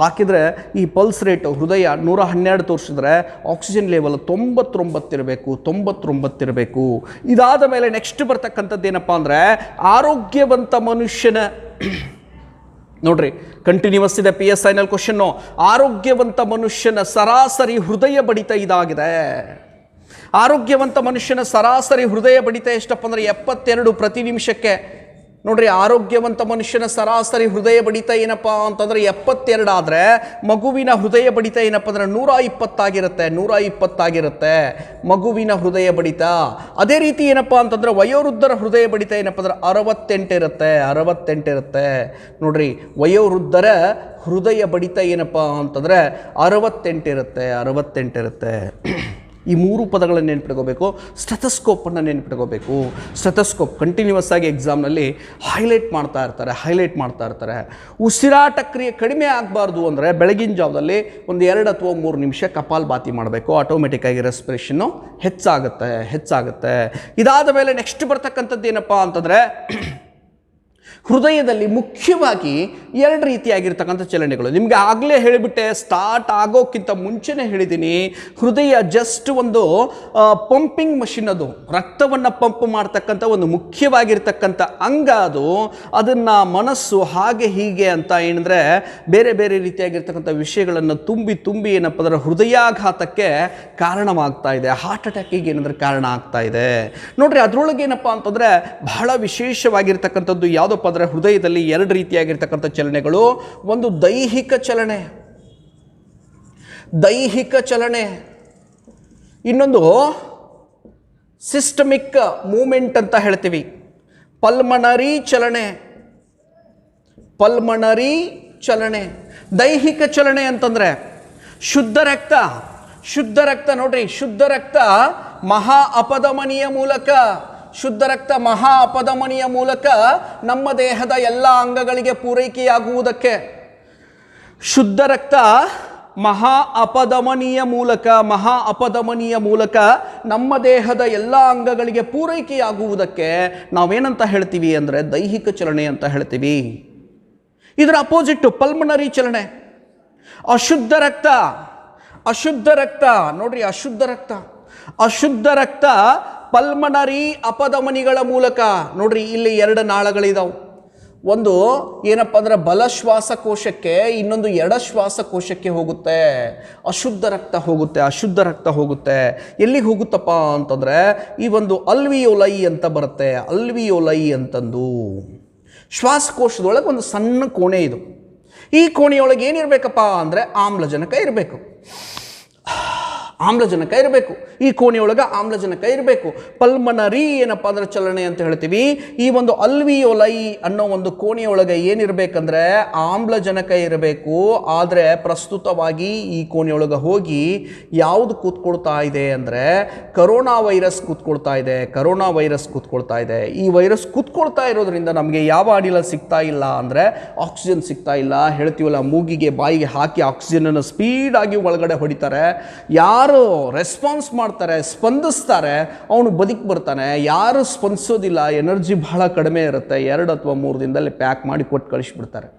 ಹಾಕಿದರೆ ಈ ಪಲ್ಸ್ ರೇಟು ಹೃದಯ 112 ತೋರಿಸಿದ್ರೆ ಆಕ್ಸಿಜನ್ ಲೆವೆಲ್ 99 ಇರಬೇಕು. ಇದಾದ ಮೇಲೆ ನೆಕ್ಸ್ಟ್ ಬರ್ತಕ್ಕಂಥದ್ದು ಏನಪ್ಪ ಅಂದರೆ ಆರೋಗ್ಯವಂತ ಮನುಷ್ಯನ ನೋಡ್ರಿ, ಕಂಟಿನ್ಯೂಸ್ ಇದೆ PSIನಲ್ಲಿ ಕ್ವಶನ್ನು. ಆರೋಗ್ಯವಂತ ಮನುಷ್ಯನ ಸರಾಸರಿ ಹೃದಯ ಬಡಿತ ಇದಾಗಿದೆ. ಆರೋಗ್ಯವಂತ ಮನುಷ್ಯನ ಸರಾಸರಿ ಹೃದಯ ಬಡಿತ ಎಷ್ಟಪ್ಪ ಅಂದರೆ 72 ಪ್ರತಿ ನಿಮಿಷಕ್ಕೆ. ನೋಡ್ರಿ, ಆರೋಗ್ಯವಂತ ಮನುಷ್ಯನ ಸರಾಸರಿ ಹೃದಯ ಬಡಿತ ಏನಪ್ಪ ಅಂತಂದರೆ 72 ಆದರೆ ಮಗುವಿನ ಹೃದಯ ಬಡಿತ ಏನಪ್ಪ ಅಂದರೆ 120 ಆಗಿರುತ್ತೆ ಮಗುವಿನ ಹೃದಯ ಬಡಿತ. ಅದೇ ರೀತಿ ಏನಪ್ಪ ಅಂತಂದರೆ ವಯೋವೃದ್ಧರ ಹೃದಯ ಬಡಿತ ಏನಪ್ಪ ಅಂದರೆ 68 ಇರುತ್ತೆ. ನೋಡ್ರಿ, ವಯೋವೃದ್ಧರ ಹೃದಯ ಬಡಿತ ಏನಪ್ಪ ಅಂತಂದರೆ 68 ಇರುತ್ತೆ. ಈ 3 ಪದಗಳನ್ನು ನೆನ್ಪಿಟ್ಕೋಬೇಕು. ಸ್ಟೆಥೋಸ್ಕೋಪನ್ನು ನೆನ್ಪಿಟ್ಕೋಬೇಕು. ಸ್ಟೆಥೋಸ್ಕೋಪ್ ಕಂಟಿನ್ಯೂಸ್ ಆಗಿ ಎಕ್ಸಾಮ್ನಲ್ಲಿ ಹೈಲೈಟ್ ಮಾಡ್ತಾ ಇರ್ತಾರೆ. ಉಸಿರಾಟ ಕ್ರಿಯೆ ಕಡಿಮೆ ಆಗಬಾರ್ದು ಅಂದರೆ ಬೆಳಗಿನ ಜಾವದಲ್ಲಿ ಒಂದು 2 ಅಥವಾ 3 ನಿಮಿಷ ಕಪಾಲಭಾತಿ ಮಾಡಬೇಕು. ಆಟೋಮೆಟಿಕ್ಕಾಗಿ ರೆಸ್ಪಿರೇಷನ್ನು ಹೆಚ್ಚಾಗುತ್ತೆ. ಇದಾದ ಮೇಲೆ ನೆಕ್ಸ್ಟ್ ಬರ್ತಕ್ಕಂಥದ್ದು ಏನಪ್ಪ ಅಂತಂದರೆ ಹೃದಯದಲ್ಲಿ ಮುಖ್ಯವಾಗಿ 2 ರೀತಿಯಾಗಿರ್ತಕ್ಕಂಥ ಚಲನೆಗಳು. ನಿಮಗೆ ಆಗಲೇ ಹೇಳಿಬಿಟ್ಟೆ, ಸ್ಟಾರ್ಟ್ ಆಗೋಕ್ಕಿಂತ ಮುಂಚೆನೇ ಹೇಳಿದ್ದೀನಿ. ಹೃದಯ ಜಸ್ಟ್ ಒಂದು ಪಂಪಿಂಗ್ ಮಷಿನ್. ಅದು ರಕ್ತವನ್ನು ಪಂಪ್ ಮಾಡ್ತಕ್ಕಂಥ ಒಂದು ಮುಖ್ಯವಾಗಿರ್ತಕ್ಕಂಥ ಅಂಗ. ಅದನ್ನು ಮನಸ್ಸು ಹಾಗೆ ಹೀಗೆ ಅಂತ ಏನಂದರೆ ಬೇರೆ ಬೇರೆ ರೀತಿಯಾಗಿರ್ತಕ್ಕಂಥ ವಿಷಯಗಳನ್ನು ತುಂಬಿ ಏನಪ್ಪ ಅಂದರೆ ಹೃದಯಾಘಾತಕ್ಕೆ ಕಾರಣವಾಗ್ತಾ ಇದೆ. ಹಾರ್ಟ್ ಅಟ್ಯಾಕಿಗೆ ಏನಂದ್ರೆ ಕಾರಣ ಆಗ್ತಾ ಇದೆ. ನೋಡ್ರಿ, ಅದರೊಳಗೆ ಏನಪ್ಪ ಅಂತಂದರೆ ಬಹಳ ವಿಶೇಷವಾಗಿರ್ತಕ್ಕಂಥದ್ದು ಯಾವುದಪ್ಪ ಅಂದರೆ ಹೃದಯದಲ್ಲಿ 2 ರೀತಿಯಾಗಿರ್ತಕ್ಕಂಥ ಚಲನೆಗಳು. ಒಂದು ದೈಹಿಕ ಚಲನೆ, ಇನ್ನೊಂದು ಸಿಸ್ಟಮಿಕ್ ಮೂಮೆಂಟ್ ಅಂತ ಹೇಳ್ತೀವಿ. ಪಲ್ಮನರಿ ಚಲನೆ. ದೈಹಿಕ ಚಲನೆ ಅಂತಂದರೆ ಶುದ್ಧ ರಕ್ತ. ನೋಡ್ರಿ, ಶುದ್ಧ ರಕ್ತ ಮಹಾ ಅಪಧಮನಿಯ ಮೂಲಕ ಶುದ್ಧ ರಕ್ತ ಮಹಾ ಅಪಧಮನಿಯ ಮೂಲಕ ನಮ್ಮ ದೇಹದ ಎಲ್ಲ ಅಂಗಗಳಿಗೆ ಪೂರೈಕೆಯಾಗುವುದಕ್ಕೆ. ಶುದ್ಧ ರಕ್ತ ಮಹಾ ಅಪಧಮನಿಯ ಮೂಲಕ ನಮ್ಮ ದೇಹದ ಎಲ್ಲ ಅಂಗಗಳಿಗೆ ಪೂರೈಕೆಯಾಗುವುದಕ್ಕೆ ನಾವೇನಂತ ಹೇಳ್ತೀವಿ ಅಂದರೆ ದೈಹಿಕ ಚಲನೆ ಅಂತ ಹೇಳ್ತೀವಿ. ಇದರ ಅಪೋಸಿಟ್ ಪಲ್ಮನರಿ ಚಲನೆ. ಅಶುದ್ಧ ರಕ್ತ ನೋಡ್ರಿ, ಅಶುದ್ಧ ರಕ್ತ ಪಲ್ಮನರಿ ಅಪಧಮನಿಗಳ ಮೂಲಕ. ನೋಡ್ರಿ, ಇಲ್ಲಿ 2 ನಾಳಗಳಿದಾವೆ. ಒಂದು ಏನಪ್ಪ ಅಂದ್ರೆ ಬಲ ಶ್ವಾಸಕೋಶಕ್ಕೆ, ಇನ್ನೊಂದು ಎಡ ಶ್ವಾಸಕೋಶಕ್ಕೆ ಹೋಗುತ್ತೆ. ಅಶುದ್ಧ ರಕ್ತ ಹೋಗುತ್ತೆ. ಎಲ್ಲಿಗೆ ಹೋಗುತ್ತಪ್ಪ ಅಂತಂದರೆ ಈ ಒಂದು ಅಲ್ವಿಯೋಲೈ ಅಂತ ಬರುತ್ತೆ. ಅಲ್ವಿಯೋಲೈ ಅಂತಂದು ಶ್ವಾಸಕೋಶದೊಳಗೆ ಒಂದು ಸಣ್ಣ ಕೋಣೆ ಇದು. ಈ ಕೋಣೆಯೊಳಗೆ ಏನಿರಬೇಕಪ್ಪ ಅಂದರೆ ಆಮ್ಲಜನಕ ಇರಬೇಕು. ಈ ಕೋಣೆಯೊಳಗೆ ಆಮ್ಲಜನಕ ಇರಬೇಕು. ಪಲ್ಮನರಿ ಏನಪ್ಪ ಅಂದ್ರೆ ಚಲನೆ ಅಂತ ಹೇಳ್ತೀವಿ. ಈ ಒಂದು ಅಲ್ವಿಯೋಲೈ ಅನ್ನೋ ಒಂದು ಕೋಣೆಯೊಳಗೆ ಏನಿರಬೇಕಂದ್ರೆ ಆಮ್ಲಜನಕ ಇರಬೇಕು. ಆದರೆ ಪ್ರಸ್ತುತವಾಗಿ ಈ ಕೋಣೆಯೊಳಗೆ ಹೋಗಿ ಯಾವುದು ಕೂತ್ಕೊಳ್ತಾ ಇದೆ ಅಂದರೆ ಕರೋನಾ ವೈರಸ್ ಕೂತ್ಕೊಳ್ತಾ ಇದೆ. ಈ ವೈರಸ್ ಕೂತ್ಕೊಳ್ತಾ ಇರೋದ್ರಿಂದ ನಮಗೆ ಯಾವ ಅನಿಲ ಸಿಗ್ತಾ ಇಲ್ಲ ಅಂದರೆ ಆಕ್ಸಿಜನ್ ಸಿಗ್ತಾ ಇಲ್ಲ. ಹೇಳ್ತೀವಲ್ಲ, ಮೂಗಿಗೆ ಬಾಯಿಗೆ ಹಾಕಿ ಆಕ್ಸಿಜನನ್ನು ಸ್ಪೀಡಾಗಿ ಒಳಗಡೆ ಹೊಡಿತಾರೆ. ಯಾರು ರೆಸ್ಪಾನ್ಸ್ ಮಾಡ್ತಾರೆ, ಸ್ಪಂದಿಸ್ತಾರೆ, ಅವನು ಬದುಕಿ ಬರ್ತಾನೆ. ಯಾರು ಸ್ಪಂದಿಸೋದಿಲ್ಲ, ಎನರ್ಜಿ ಬಹಳ ಕಡಿಮೆ ಇರುತ್ತೆ, 2 ಅಥವಾ 3 ದಿನದಲ್ಲಿ ಪ್ಯಾಕ್ ಮಾಡಿ ಕೊಟ್ಟು ಕಳಿಸ್ಬಿಡ್ತಾರೆ.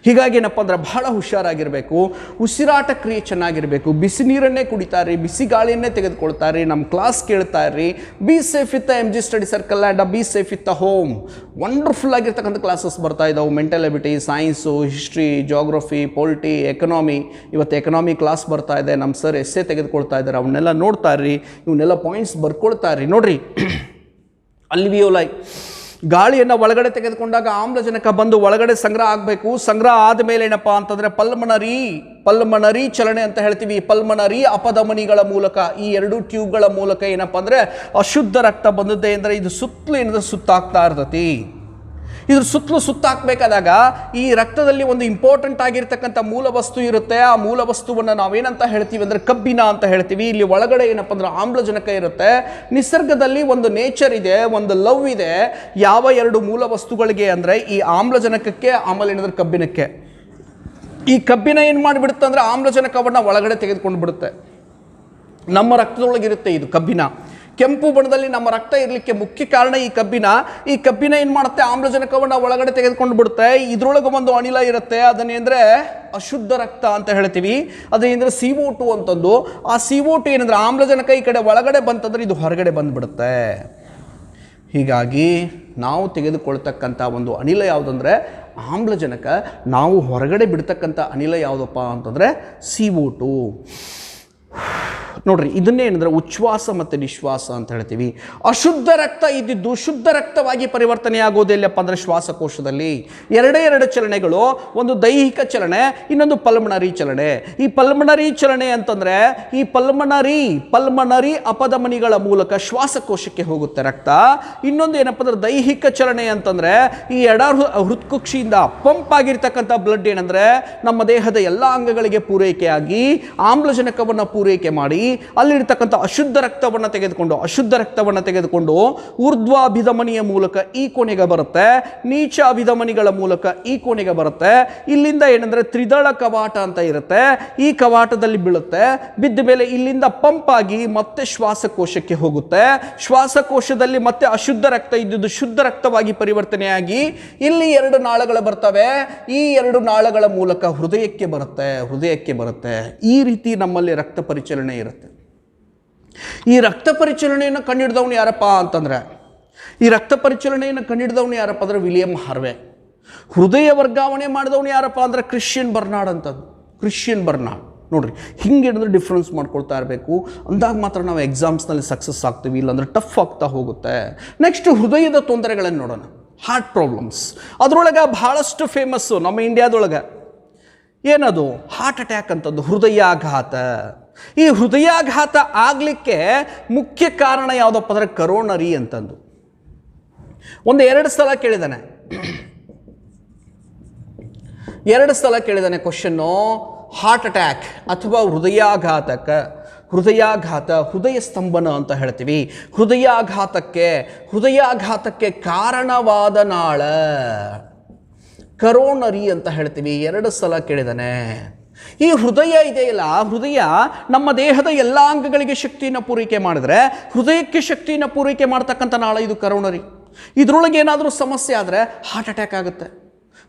ಹೀಗಾಗಿ ಏನಪ್ಪ ಅಂದ್ರೆ ಬಹಳ ಹುಷಾರಾಗಿರಬೇಕು. ಉಸಿರಾಟ ಕ್ರಿಯೆ ಚೆನ್ನಾಗಿರಬೇಕು. ಬಿಸಿ ನೀರನ್ನೇ ಕುಡಿತಾರೆ, ಬಿಸಿ ಗಾಳಿಯನ್ನೇ ತೆಗೆದುಕೊಳ್ತಾರೆ. ನಮ್ಮ ಕ್ಲಾಸ್ ಕೇಳ್ತಾ ಇರ್ರಿ. B safe with MG study circle and be safe with home. Wonderful ಆಗಿರ್ತಕ್ಕಂಥ ಕ್ಲಾಸಸ್ ಬರ್ತಾ ಇದ್ದಾವೆ. Mental ability, science, history, geography, polity, economy. ಇವತ್ತು ಎಕನಾಮಿ ಕ್ಲಾಸ್ ಬರ್ತಾ ಇದೆ. ನಮ್ಮ ಸರ್ ಎಸ್ಸೆ ತೆಗೆದುಕೊಳ್ತಾ ಇದ್ದಾರೆ. ಅವನ್ನೆಲ್ಲ ನೋಡ್ತಾ ಇರ್ರಿ, ಇವನ್ನೆಲ್ಲ ಪಾಯಿಂಟ್ಸ್ ಬರ್ಕೊಳ್ತಾ ಇರ್ರಿ. ನೋಡ್ರಿ, ಅಲ್ವಿಯೋಲೈ ಗಾಳಿಯನ್ನು ಒಳಗಡೆ ತೆಗೆದುಕೊಂಡಾಗ ಆಮ್ಲಜನಕ ಬಂದು ಒಳಗಡೆ ಸಂಗ್ರಹ ಆಗಬೇಕು. ಸಂಗ್ರಹ ಆದಮೇಲೆ ಏನಪ್ಪ ಅಂತಂದರೆ ಪಲ್ಮನರಿ ಚಲನೆ ಅಂತ ಹೇಳ್ತೀವಿ. ಪಲ್ಮನರಿ ಅಪಧಮನಿಗಳ ಮೂಲಕ, ಈ 2 ಟ್ಯೂಬ್ಗಳ ಮೂಲಕ ಏನಪ್ಪ ಅಂದರೆ ಅಶುದ್ಧ ರಕ್ತ ಬಂದದ್ದೇ ಅಂದರೆ ಇದು ಸುತ್ತಲೂ ಏನಾದರೂ ಸುತ್ತಾಗ್ತಾ ಇರ್ತೈತಿ. ಇದ್ರ ಸುತ್ತಲೂ ಸುತ್ತಾಕಬೇಕಾದಾಗ ಈ ರಕ್ತದಲ್ಲಿ ಒಂದು ಇಂಪಾರ್ಟೆಂಟ್ ಆಗಿರ್ತಕ್ಕಂಥ ಮೂಲ ವಸ್ತು ಇರುತ್ತೆ. ಆ ಮೂಲ ವಸ್ತುವನ್ನು ನಾವೇನಂತ ಹೇಳ್ತೀವಿ ಅಂದರೆ ಕಬ್ಬಿಣ ಅಂತ ಹೇಳ್ತೀವಿ. ಇಲ್ಲಿ ಒಳಗಡೆ ಏನಪ್ಪ ಅಂದ್ರೆ ಆಮ್ಲಜನಕ ಇರುತ್ತೆ. ನಿಸರ್ಗದಲ್ಲಿ ಒಂದು ನೇಚರ್ ಇದೆ, ಒಂದು ಲವ್ ಇದೆ. ಯಾವ 2 ಮೂಲ ವಸ್ತುಗಳಿಗೆ ಅಂದರೆ ಈ ಆಮ್ಲಜನಕಕ್ಕೆ, ಆಮೇಲೆ ಏನಾದ್ರೆ ಕಬ್ಬಿಣಕ್ಕೆ. ಈ ಕಬ್ಬಿಣ ಏನು ಮಾಡಿಬಿಡುತ್ತೆ ಅಂದರೆ ಆಮ್ಲಜನಕವನ್ನು ಒಳಗಡೆ ತೆಗೆದುಕೊಂಡು ಬಿಡುತ್ತೆ. ನಮ್ಮ ರಕ್ತದೊಳಗಿರುತ್ತೆ ಇದು ಕಬ್ಬಿಣ. ಕೆಂಪು ಬಣ್ಣದಲ್ಲಿ ನಮ್ಮ ರಕ್ತ ಇರಲಿಕ್ಕೆ ಮುಖ್ಯ ಕಾರಣ ಈ ಕಬ್ಬಿಣ ಏನು ಮಾಡುತ್ತೆ, ಆಮ್ಲಜನಕವನ್ನು ಒಳಗಡೆ ತೆಗೆದುಕೊಂಡು ಬಿಡುತ್ತೆ. ಇದರೊಳಗೆ ಒಂದು ಅನಿಲ ಇರುತ್ತೆ, ಅದನ್ನೇಂದ್ರೆ ಅಶುದ್ಧ ರಕ್ತ ಅಂತ ಹೇಳ್ತೀವಿ. ಅದೇನೆಂದರೆ CO2 ಅಂತಂದು. ಆ CO2 ಏನಂದ್ರೆ ಆಮ್ಲಜನಕ ಈ ಕಡೆ ಒಳಗಡೆ ಬಂತಂದ್ರೆ ಇದು ಹೊರಗಡೆ ಬಂದುಬಿಡುತ್ತೆ. ಹೀಗಾಗಿ ನಾವು ತೆಗೆದುಕೊಳ್ತಕ್ಕಂಥ ಒಂದು ಅನಿಲ ಯಾವುದಂದರೆ ಆಮ್ಲಜನಕ. ನಾವು ಹೊರಗಡೆ ಬಿಡ್ತಕ್ಕಂಥ ಅನಿಲ ಯಾವುದಪ್ಪ ಅಂತಂದರೆ CO2. ನೋಡ್ರಿ, ಇದನ್ನೇ ಏನಂದ್ರೆ ಉಚ್ಛ್ವಾಸ ಮತ್ತು ನಿಶ್ವಾಸ ಅಂತ ಹೇಳ್ತೀವಿ. ಅಶುದ್ಧ ರಕ್ತ ಇದ್ದಿದ್ದು ಶುದ್ಧ ರಕ್ತವಾಗಿ ಪರಿವರ್ತನೆ ಆಗೋದಿಲ್ಲಪ್ಪ ಅಂದರೆ ಶ್ವಾಸಕೋಶದಲ್ಲಿ 2 ಚಲನೆಗಳು. ಒಂದು ದೈಹಿಕ ಚಲನೆ, ಇನ್ನೊಂದು ಪಲ್ಮನರಿ ಚಲನೆ. ಈ ಪಲ್ಮನರಿ ಚಲನೆ ಅಂತಂದರೆ ಈ ಪಲ್ಮನರಿ ಅಪಧಮನಿಗಳ ಮೂಲಕ ಶ್ವಾಸಕೋಶಕ್ಕೆ ಹೋಗುತ್ತೆ ರಕ್ತ. ಇನ್ನೊಂದು ಏನಪ್ಪ ಅಂದ್ರೆ ದೈಹಿಕ ಚಲನೆ ಅಂತಂದರೆ ಈ ಎಡ ಹೃತ್ಕುಕ್ಷಿಯಿಂದ ಪಂಪ್ ಆಗಿರ್ತಕ್ಕಂಥ ಬ್ಲಡ್ ಏನಂದರೆ ನಮ್ಮ ದೇಹದ ಎಲ್ಲ ಅಂಗಗಳಿಗೆ ಪೂರೈಕೆಯಾಗಿ ಆಮ್ಲಜನಕವನ್ನು ಪೂರೈಕೆ ಮಾಡಿ ಅಲ್ಲಿರ್ತಕ್ಕಂಥ ಅಶುದ್ಧ ರಕ್ತವನ್ನು ತೆಗೆದುಕೊಂಡು ಊರ್ಧ್ವ ಅಭಿಧಮನಿಯ ಮೂಲಕ ಈ ಕೋಣೆಗೆ ಬರುತ್ತೆ, ನೀಚ ಅಭಿಧಮನಿಗಳ ಮೂಲಕ ಈ ಕೋಣೆಗೆ ಬರುತ್ತೆ. ಇಲ್ಲಿಂದ ಏನಂದ್ರೆ ತ್ರಿದಳ ಕವಾಟ ಅಂತ ಇರುತ್ತೆ, ಈ ಕವಾಟದಲ್ಲಿ ಬೀಳುತ್ತೆ. ಬಿದ್ದ ಮೇಲೆ ಇಲ್ಲಿಂದ ಪಂಪ್ ಆಗಿ ಮತ್ತೆ ಶ್ವಾಸಕೋಶಕ್ಕೆ ಹೋಗುತ್ತೆ. ಶ್ವಾಸಕೋಶದಲ್ಲಿ ಮತ್ತೆ ಅಶುದ್ಧ ರಕ್ತ ಇದ್ದುದು ಶುದ್ಧ ರಕ್ತವಾಗಿ ಪರಿವರ್ತನೆಯಾಗಿ ಇಲ್ಲಿ 2 ನಾಳಗಳು ಬರ್ತವೆ. ಈ 2 ನಾಳಗಳ ಮೂಲಕ ಹೃದಯಕ್ಕೆ ಬರುತ್ತೆ. ಈ ರೀತಿ ನಮ್ಮಲ್ಲಿ ರಕ್ತ ಪರಿಚಲನೆ ಇರುತ್ತೆ. ಈ ರಕ್ತ ಪರಿಚಲನೆಯನ್ನು ಕಂಡುಹಿಡಿದವನು ಯಾರಪ್ಪ ಅಂತಂದರೆ ವಿಲಿಯಂ ಹಾರ್ವೆ. ಹೃದಯ ವರ್ಗಾವಣೆ ಮಾಡಿದವನು ಯಾರಪ್ಪ ಅಂದರೆ ಕ್ರಿಶ್ಚಿಯನ್ ಬರ್ನಾರ್ಡ್. ನೋಡ್ರಿ, ಹಿಂಗೆ ಏನಾದರೂ ಡಿಫ್ರೆನ್ಸ್ ಮಾಡ್ಕೊಳ್ತಾ ಇರಬೇಕು. ಅಂದಾಗ ಮಾತ್ರ ನಾವು ಎಕ್ಸಾಮ್ಸ್ನಲ್ಲಿ ಸಕ್ಸಸ್ ಆಗ್ತೀವಿ, ಇಲ್ಲಾಂದರೆ ಟಫ್ ಆಗ್ತಾ ಹೋಗುತ್ತೆ. ನೆಕ್ಸ್ಟ್ ಹೃದಯದ ತೊಂದರೆಗಳನ್ನು ನೋಡೋಣ. ಹಾರ್ಟ್ ಪ್ರಾಬ್ಲಮ್ಸ್ ಅದರೊಳಗೆ ಬಹಳಷ್ಟು ಫೇಮಸ್ಸು ನಮ್ಮ ಇಂಡಿಯಾದೊಳಗೆ. ಏನದು? ಹಾರ್ಟ್ ಅಟ್ಯಾಕ್ ಅಂತದ್ದು, ಹೃದಯಾಘಾತ. ಈ ಹೃದಯಾಘಾತ ಆಗಲಿಕ್ಕೆ ಮುಖ್ಯ ಕಾರಣ ಯಾವುದಪ್ಪ ಅಂದರೆ ಕರೋನರಿ ಅಂತಂದು. 2 ಸಲ ಕೇಳಿದಾನೆ ಕ್ವಶನ್ನು. ಹಾರ್ಟ್ ಅಟ್ಯಾಕ್ ಅಥವಾ ಹೃದಯಾಘಾತ, ಹೃದಯ ಸ್ತಂಭನ ಅಂತ ಹೇಳ್ತೀವಿ. ಹೃದಯಾಘಾತಕ್ಕೆ ಕಾರಣವಾದ ನಾಳ ಕರೋನರಿ ಅಂತ ಹೇಳ್ತೀವಿ. 2 ಸಲ ಕೇಳಿದಾನೆ. ಈ ಹೃದಯ ಇದೆಯಲ್ಲ, ಹೃದಯ ನಮ್ಮ ದೇಹದ ಎಲ್ಲ ಅಂಗಗಳಿಗೆ ಶಕ್ತಿಯನ್ನು ಪೂರೈಕೆ ಮಾಡಿದ್ರೆ ಹೃದಯಕ್ಕೆ ಶಕ್ತಿಯನ್ನು ಪೂರೈಕೆ ಮಾಡ್ತಕ್ಕಂಥ ನಾಳ ಇದು ಕರೋನರಿ. ಇದರೊಳಗೆ ಏನಾದರೂ ಸಮಸ್ಯೆ ಆದರೆ ಹಾರ್ಟ್ ಅಟ್ಯಾಕ್ ಆಗುತ್ತೆ.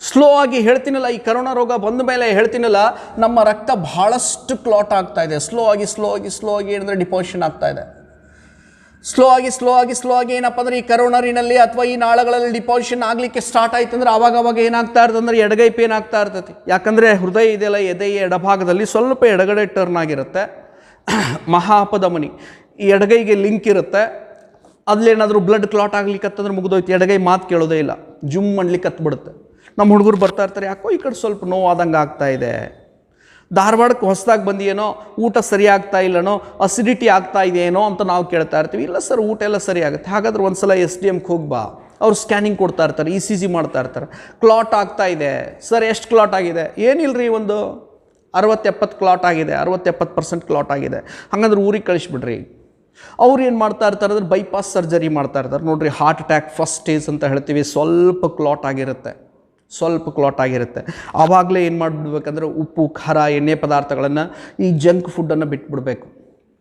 ಸ್ಲೋ ಆಗಿ ಹೇಳ್ತೀನಲ್ಲ, ಈ ಕರೋನಾ ರೋಗ ಬಂದ ಮೇಲೆ ಹೇಳ್ತೀನಲ್ಲ, ನಮ್ಮ ರಕ್ತ ಬಹಳಷ್ಟು ಕ್ಲಾಟ್ ಆಗ್ತಾ ಇದೆ. ಸ್ಲೋ ಆಗಿ ಏನಂದರೆ ಡಿಪೋಸಿಷನ್ ಆಗ್ತಾ ಇದೆ. ಸ್ಲೋ ಆಗಿ ಏನಪ್ಪ ಅಂದರೆ ಈ ಕರೋನರಿನಲ್ಲಿ ಅಥವಾ ಈ ನಾಳಗಳಲ್ಲಿ ಡಿಪೋಸಿಷನ್ ಆಗಲಿಕ್ಕೆ ಸ್ಟಾರ್ಟ್ ಆಯ್ತು ಅಂದರೆ ಅವಾಗ ಏನಾಗ್ತಾ ಇರ್ತದೆ ಅಂದರೆ ಎಡಗೈ ಪೇನ್ ಆಗ್ತಾ ಇರ್ತೈತಿ. ಯಾಕಂದರೆ ಹೃದಯ ಇದೆಯಲ್ಲ, ಎದೆಯ ಎಡಭಾಗದಲ್ಲಿ ಸ್ವಲ್ಪ ಎಡಗಡೆ ಟರ್ನ್ ಆಗಿರುತ್ತೆ. ಮಹಾಪಧಮನಿ ಈ ಎಡಗೈಗೆ ಲಿಂಕ್ ಇರುತ್ತೆ. ಅಲ್ಲೇನಾದರೂ ಬ್ಲಡ್ ಕ್ಲಾಟ್ ಆಗ್ಲಿಕ್ಕತ್ತಂದ್ರೆ ಮುಗಿದೋಯ್ತು, ಎಡಗೈ ಮಾತು ಕೇಳೋದೇ ಇಲ್ಲ, ಜುಮ್ ಮಾಡ್ಲಿಕ್ಕೆ ಹತ್ಬಿಡುತ್ತೆ. ನಮ್ಮ ಹುಡುಗರು ಬರ್ತಾ ಇರ್ತಾರೆ, ಯಾಕೋ ಈ ಕಡೆ ಸ್ವಲ್ಪ ನೋವಾದಂಗೆ ಆಗ್ತಾ ಇದೆ, ಧಾರವಾಡಕ್ಕೆ ಹೊಸದಾಗಿ ಬಂದಿಯೇನೋ, ಊಟ ಸರಿ ಆಗ್ತಾ ಇಲ್ಲನೋ, ಅಸಿಡಿಟಿ ಆಗ್ತಾ ಇದೆಯೇನೋ ಅಂತ ನಾವು ಕೇಳ್ತಾ ಇರ್ತೀವಿ. ಇಲ್ಲ ಸರ್, ಊಟ ಎಲ್ಲ ಸರಿ ಆಗುತ್ತೆ. ಹಾಗಾದ್ರೆ ಒಂದು ಸಲ SDMಗೆ ಹೋಗಿ ಬಾ. ಅವ್ರು ಸ್ಕ್ಯಾನಿಂಗ್ ಕೊಡ್ತಾ ಇರ್ತಾರೆ, ECG ಮಾಡ್ತಾ ಇರ್ತಾರೆ. ಕ್ಲಾಟ್ ಆಗ್ತಾ ಇದೆ ಸರ್, ಎಷ್ಟು ಕ್ಲಾಟ್ ಆಗಿದೆ? ಏನಿಲ್ಲರಿ, ಒಂದು 60-70 ಕ್ಲಾಟ್ ಆಗಿದೆ, 60-70% ಕ್ಲಾಟ್ ಆಗಿದೆ. ಹಾಗಂದ್ರೆ ಊರಿಗೆ ಕಳಿಸ್ಬಿಡ್ರಿ. ಅವ್ರು ಏನು ಮಾಡ್ತಾ ಇರ್ತಾರೆ ಅಂದರೆ ಬೈಪಾಸ್ ಸರ್ಜರಿ ಮಾಡ್ತಾ ಇರ್ತಾರೆ. ನೋಡಿರಿ, ಹಾರ್ಟ್ ಅಟ್ಯಾಕ್ ಫಸ್ಟ್ ಸ್ಟೇಜ್ ಅಂತ ಹೇಳ್ತೀವಿ. ಸ್ವಲ್ಪ ಕ್ಲಾಟ್ ಆಗಿರುತ್ತೆ. ಆವಾಗಲೇ ಏನು ಮಾಡಿಬಿಡ್ಬೇಕಂದ್ರೆ ಉಪ್ಪು, ಖಾರ, ಎಣ್ಣೆ ಪದಾರ್ಥಗಳನ್ನು, ಈ ಜಂಕ್ ಫುಡ್ಡನ್ನು ಬಿಟ್ಬಿಡ್ಬೇಕು.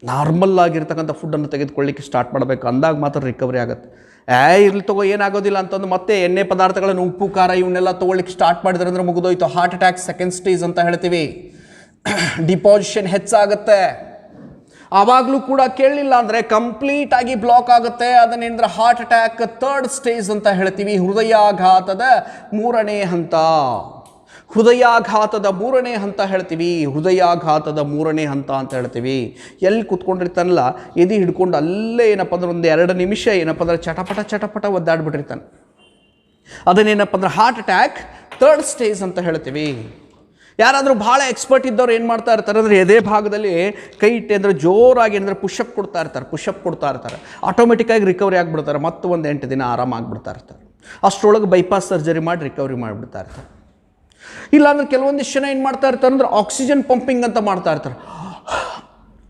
ನಾರ್ಮಲ್ ಆಗಿರ್ತಕ್ಕಂಥ ಫುಡ್ಡನ್ನು ತೆಗೆದುಕೊಳ್ಳಿಕ್ಕೆ ಸ್ಟಾರ್ಟ್ ಮಾಡಬೇಕು. ಅಂದಾಗ ಮಾತ್ರ ರಿಕವರಿ ಆಗುತ್ತೆ. ಇರ್ಲಿ ತಗೋ, ಏನಾಗೋದಿಲ್ಲ ಅಂತಂದು ಮತ್ತೆ ಎಣ್ಣೆ ಪದಾರ್ಥಗಳನ್ನು, ಉಪ್ಪು, ಖಾರ ಇವನ್ನೆಲ್ಲ ತೊಗೊಳ್ಳಿಕ್ಕೆ ಸ್ಟಾರ್ಟ್ ಮಾಡಿದ್ರೆ ಅಂದರೆ ಮುಗಿದೋಯ್ತು. ಹಾರ್ಟ್ ಅಟ್ಯಾಕ್ ಸೆಕೆಂಡ್ ಸ್ಟೇಜ್ ಅಂತ ಹೇಳ್ತೀವಿ. ಡಿಪಾಸಿಷನ್ ಹೆಚ್ಚಾಗುತ್ತೆ. ಆವಾಗಲೂ ಕೂಡ ಕೇಳಲಿಲ್ಲ ಅಂದರೆ ಕಂಪ್ಲೀಟ್ ಆಗಿ ಬ್ಲಾಕ್ ಆಗುತ್ತೆ. ಅದನ್ನೇನಂದ್ರೆ ಹಾರ್ಟ್ ಅಟ್ಯಾಕ್ ಥರ್ಡ್ ಸ್ಟೇಜ್ ಅಂತ ಹೇಳ್ತೀವಿ. ಹೃದಯಾಘಾತದ ಮೂರನೇ ಹಂತ ಅಂತ ಹೇಳ್ತೀವಿ. ಎಲ್ಲಿ ಕೂತ್ಕೊಂಡಿರ್ತಾನಲ್ಲ, ಎದೆ ಹಿಡ್ಕೊಂಡು ಅಲ್ಲೇ ಏನಪ್ಪ ಅಂದ್ರೆ ಒಂದು 2 ನಿಮಿಷ ಏನಪ್ಪ ಅಂದ್ರೆ ಚಟಪಟ ಒದ್ದಾಡ್ಬಿಟ್ಟಿರ್ತಾನೆ. ಅದನ್ನೇನಪ್ಪ ಅಂದ್ರೆ ಹಾರ್ಟ್ ಅಟ್ಯಾಕ್ ಥರ್ಡ್ ಸ್ಟೇಜ್ ಅಂತ ಹೇಳ್ತೀವಿ. ಯಾರಾದರೂ ಭಾಳ ಎಕ್ಸ್ಪರ್ಟ್ ಇದ್ದವ್ರು ಏನು ಮಾಡ್ತಾ ಇರ್ತಾರೆ ಅಂದರೆ ಎದೆ ಭಾಗದಲ್ಲಿ ಕೈ ಇಟ್ಟೆ ಅಂದರೆ ಜೋರಾಗಿ ಅಂದರೆ ಪುಷಪ್ ಕೊಡ್ತಾ ಇರ್ತಾರೆ. ಆಟೋಮೆಟಿಕ್ಕಾಗಿ ರಿಕವರಿ ಆಗಿಬಿಡ್ತಾರೆ. ಮತ್ತು ಒಂದು 8 ದಿನ ಆರಾಮಾಗಿಬಿಡ್ತಾ ಇರ್ತಾರೆ. ಅಷ್ಟರೊಳಗೆ ಬೈಪಾಸ್ ಸರ್ಜರಿ ಮಾಡಿ ರಿಕವರಿ ಮಾಡಿಬಿಡ್ತಾ ಇರ್ತಾರೆ. ಇಲ್ಲಾಂದ್ರೆ ಕೆಲವೊಂದಿಷ್ಟು ಜನ ಏನು ಮಾಡ್ತಾ ಇರ್ತಾರೆ ಅಂದರೆ ಆಕ್ಸಿಜನ್ ಪಂಪಿಂಗ್ ಅಂತ ಮಾಡ್ತಾ ಇರ್ತಾರೆ.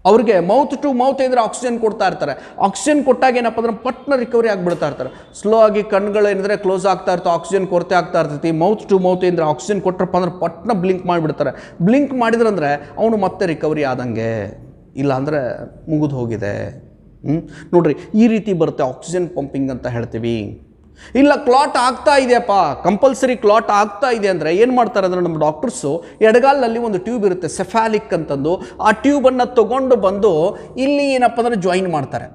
ಅವ್ರಿಗೆ ಮೌತ್ ಟು ಮೌತ್ ಅಂದರೆ ಆಕ್ಸಿಜನ್ ಕೊಡ್ತಾ ಇರ್ತಾರೆ. ಆಕ್ಸಿಜನ್ ಕೊಟ್ಟಾಗ ಏನಪ್ಪ ಅಂದ್ರೆ ಪಟ್ನ ರಿಕವರಿ ಆಗಿಬಿಡ್ತಾ ಇರ್ತಾರೆ. ಸ್ಲೋ ಆಗಿ ಕಣ್ಗಳು ಏನಿದ್ರೆ ಕ್ಲೋಸ್ ಆಗ್ತಾ ಇರ್ತವೆ, ಆಕ್ಸಿಜನ್ ಕೊರತೆ ಆಗ್ತಾ ಇರ್ತೈತಿ. ಮೌತ್ ಟು ಮೌತ್ ಅಂದರೆ ಆಕ್ಸಿಜನ್ ಕೊಟ್ಟರಪ್ಪ ಅಂದ್ರೆ ಪಟ್ನ ಬ್ಲಿಂಕ್ ಮಾಡಿಬಿಡ್ತಾರೆ. ಬ್ಲಿಂಕ್ ಮಾಡಿದ್ರಂದ್ರೆ ಅವನು ಮತ್ತೆ ರಿಕವರಿ ಆದಂಗೆ, ಇಲ್ಲ ಅಂದರೆ ಮುಗಿದು ಹೋಗಿದೆ. ನೋಡ್ರಿ, ಈ ರೀತಿ ಬರುತ್ತೆ ಆಕ್ಸಿಜನ್ ಪಂಪಿಂಗ್ ಅಂತ ಹೇಳ್ತೀವಿ. ಇಲ್ಲ ಕ್ಲಾಟ್ ಆಗ್ತಾ ಇದೆಯಪ್ಪ, ಕಂಪಲ್ಸರಿ ಕ್ಲಾಟ್ ಆಗ್ತಾ ಇದೆ ಅಂದರೆ ಏನು ಮಾಡ್ತಾರೆ ಅಂದರೆ ನಮ್ಮ ಡಾಕ್ಟರ್ಸು ಎಡಗಾಲಲ್ಲಿ ಒಂದು ಟ್ಯೂಬ್ ಇರುತ್ತೆ, ಸೆಫಾಲಿಕ್ ಅಂತಂದು. ಆ ಟ್ಯೂಬನ್ನು ತೊಗೊಂಡು ಬಂದು ಇಲ್ಲಿ ಏನಪ್ಪ ಅಂದರೆ ಜಾಯಿನ್ ಮಾಡ್ತಾರೆ.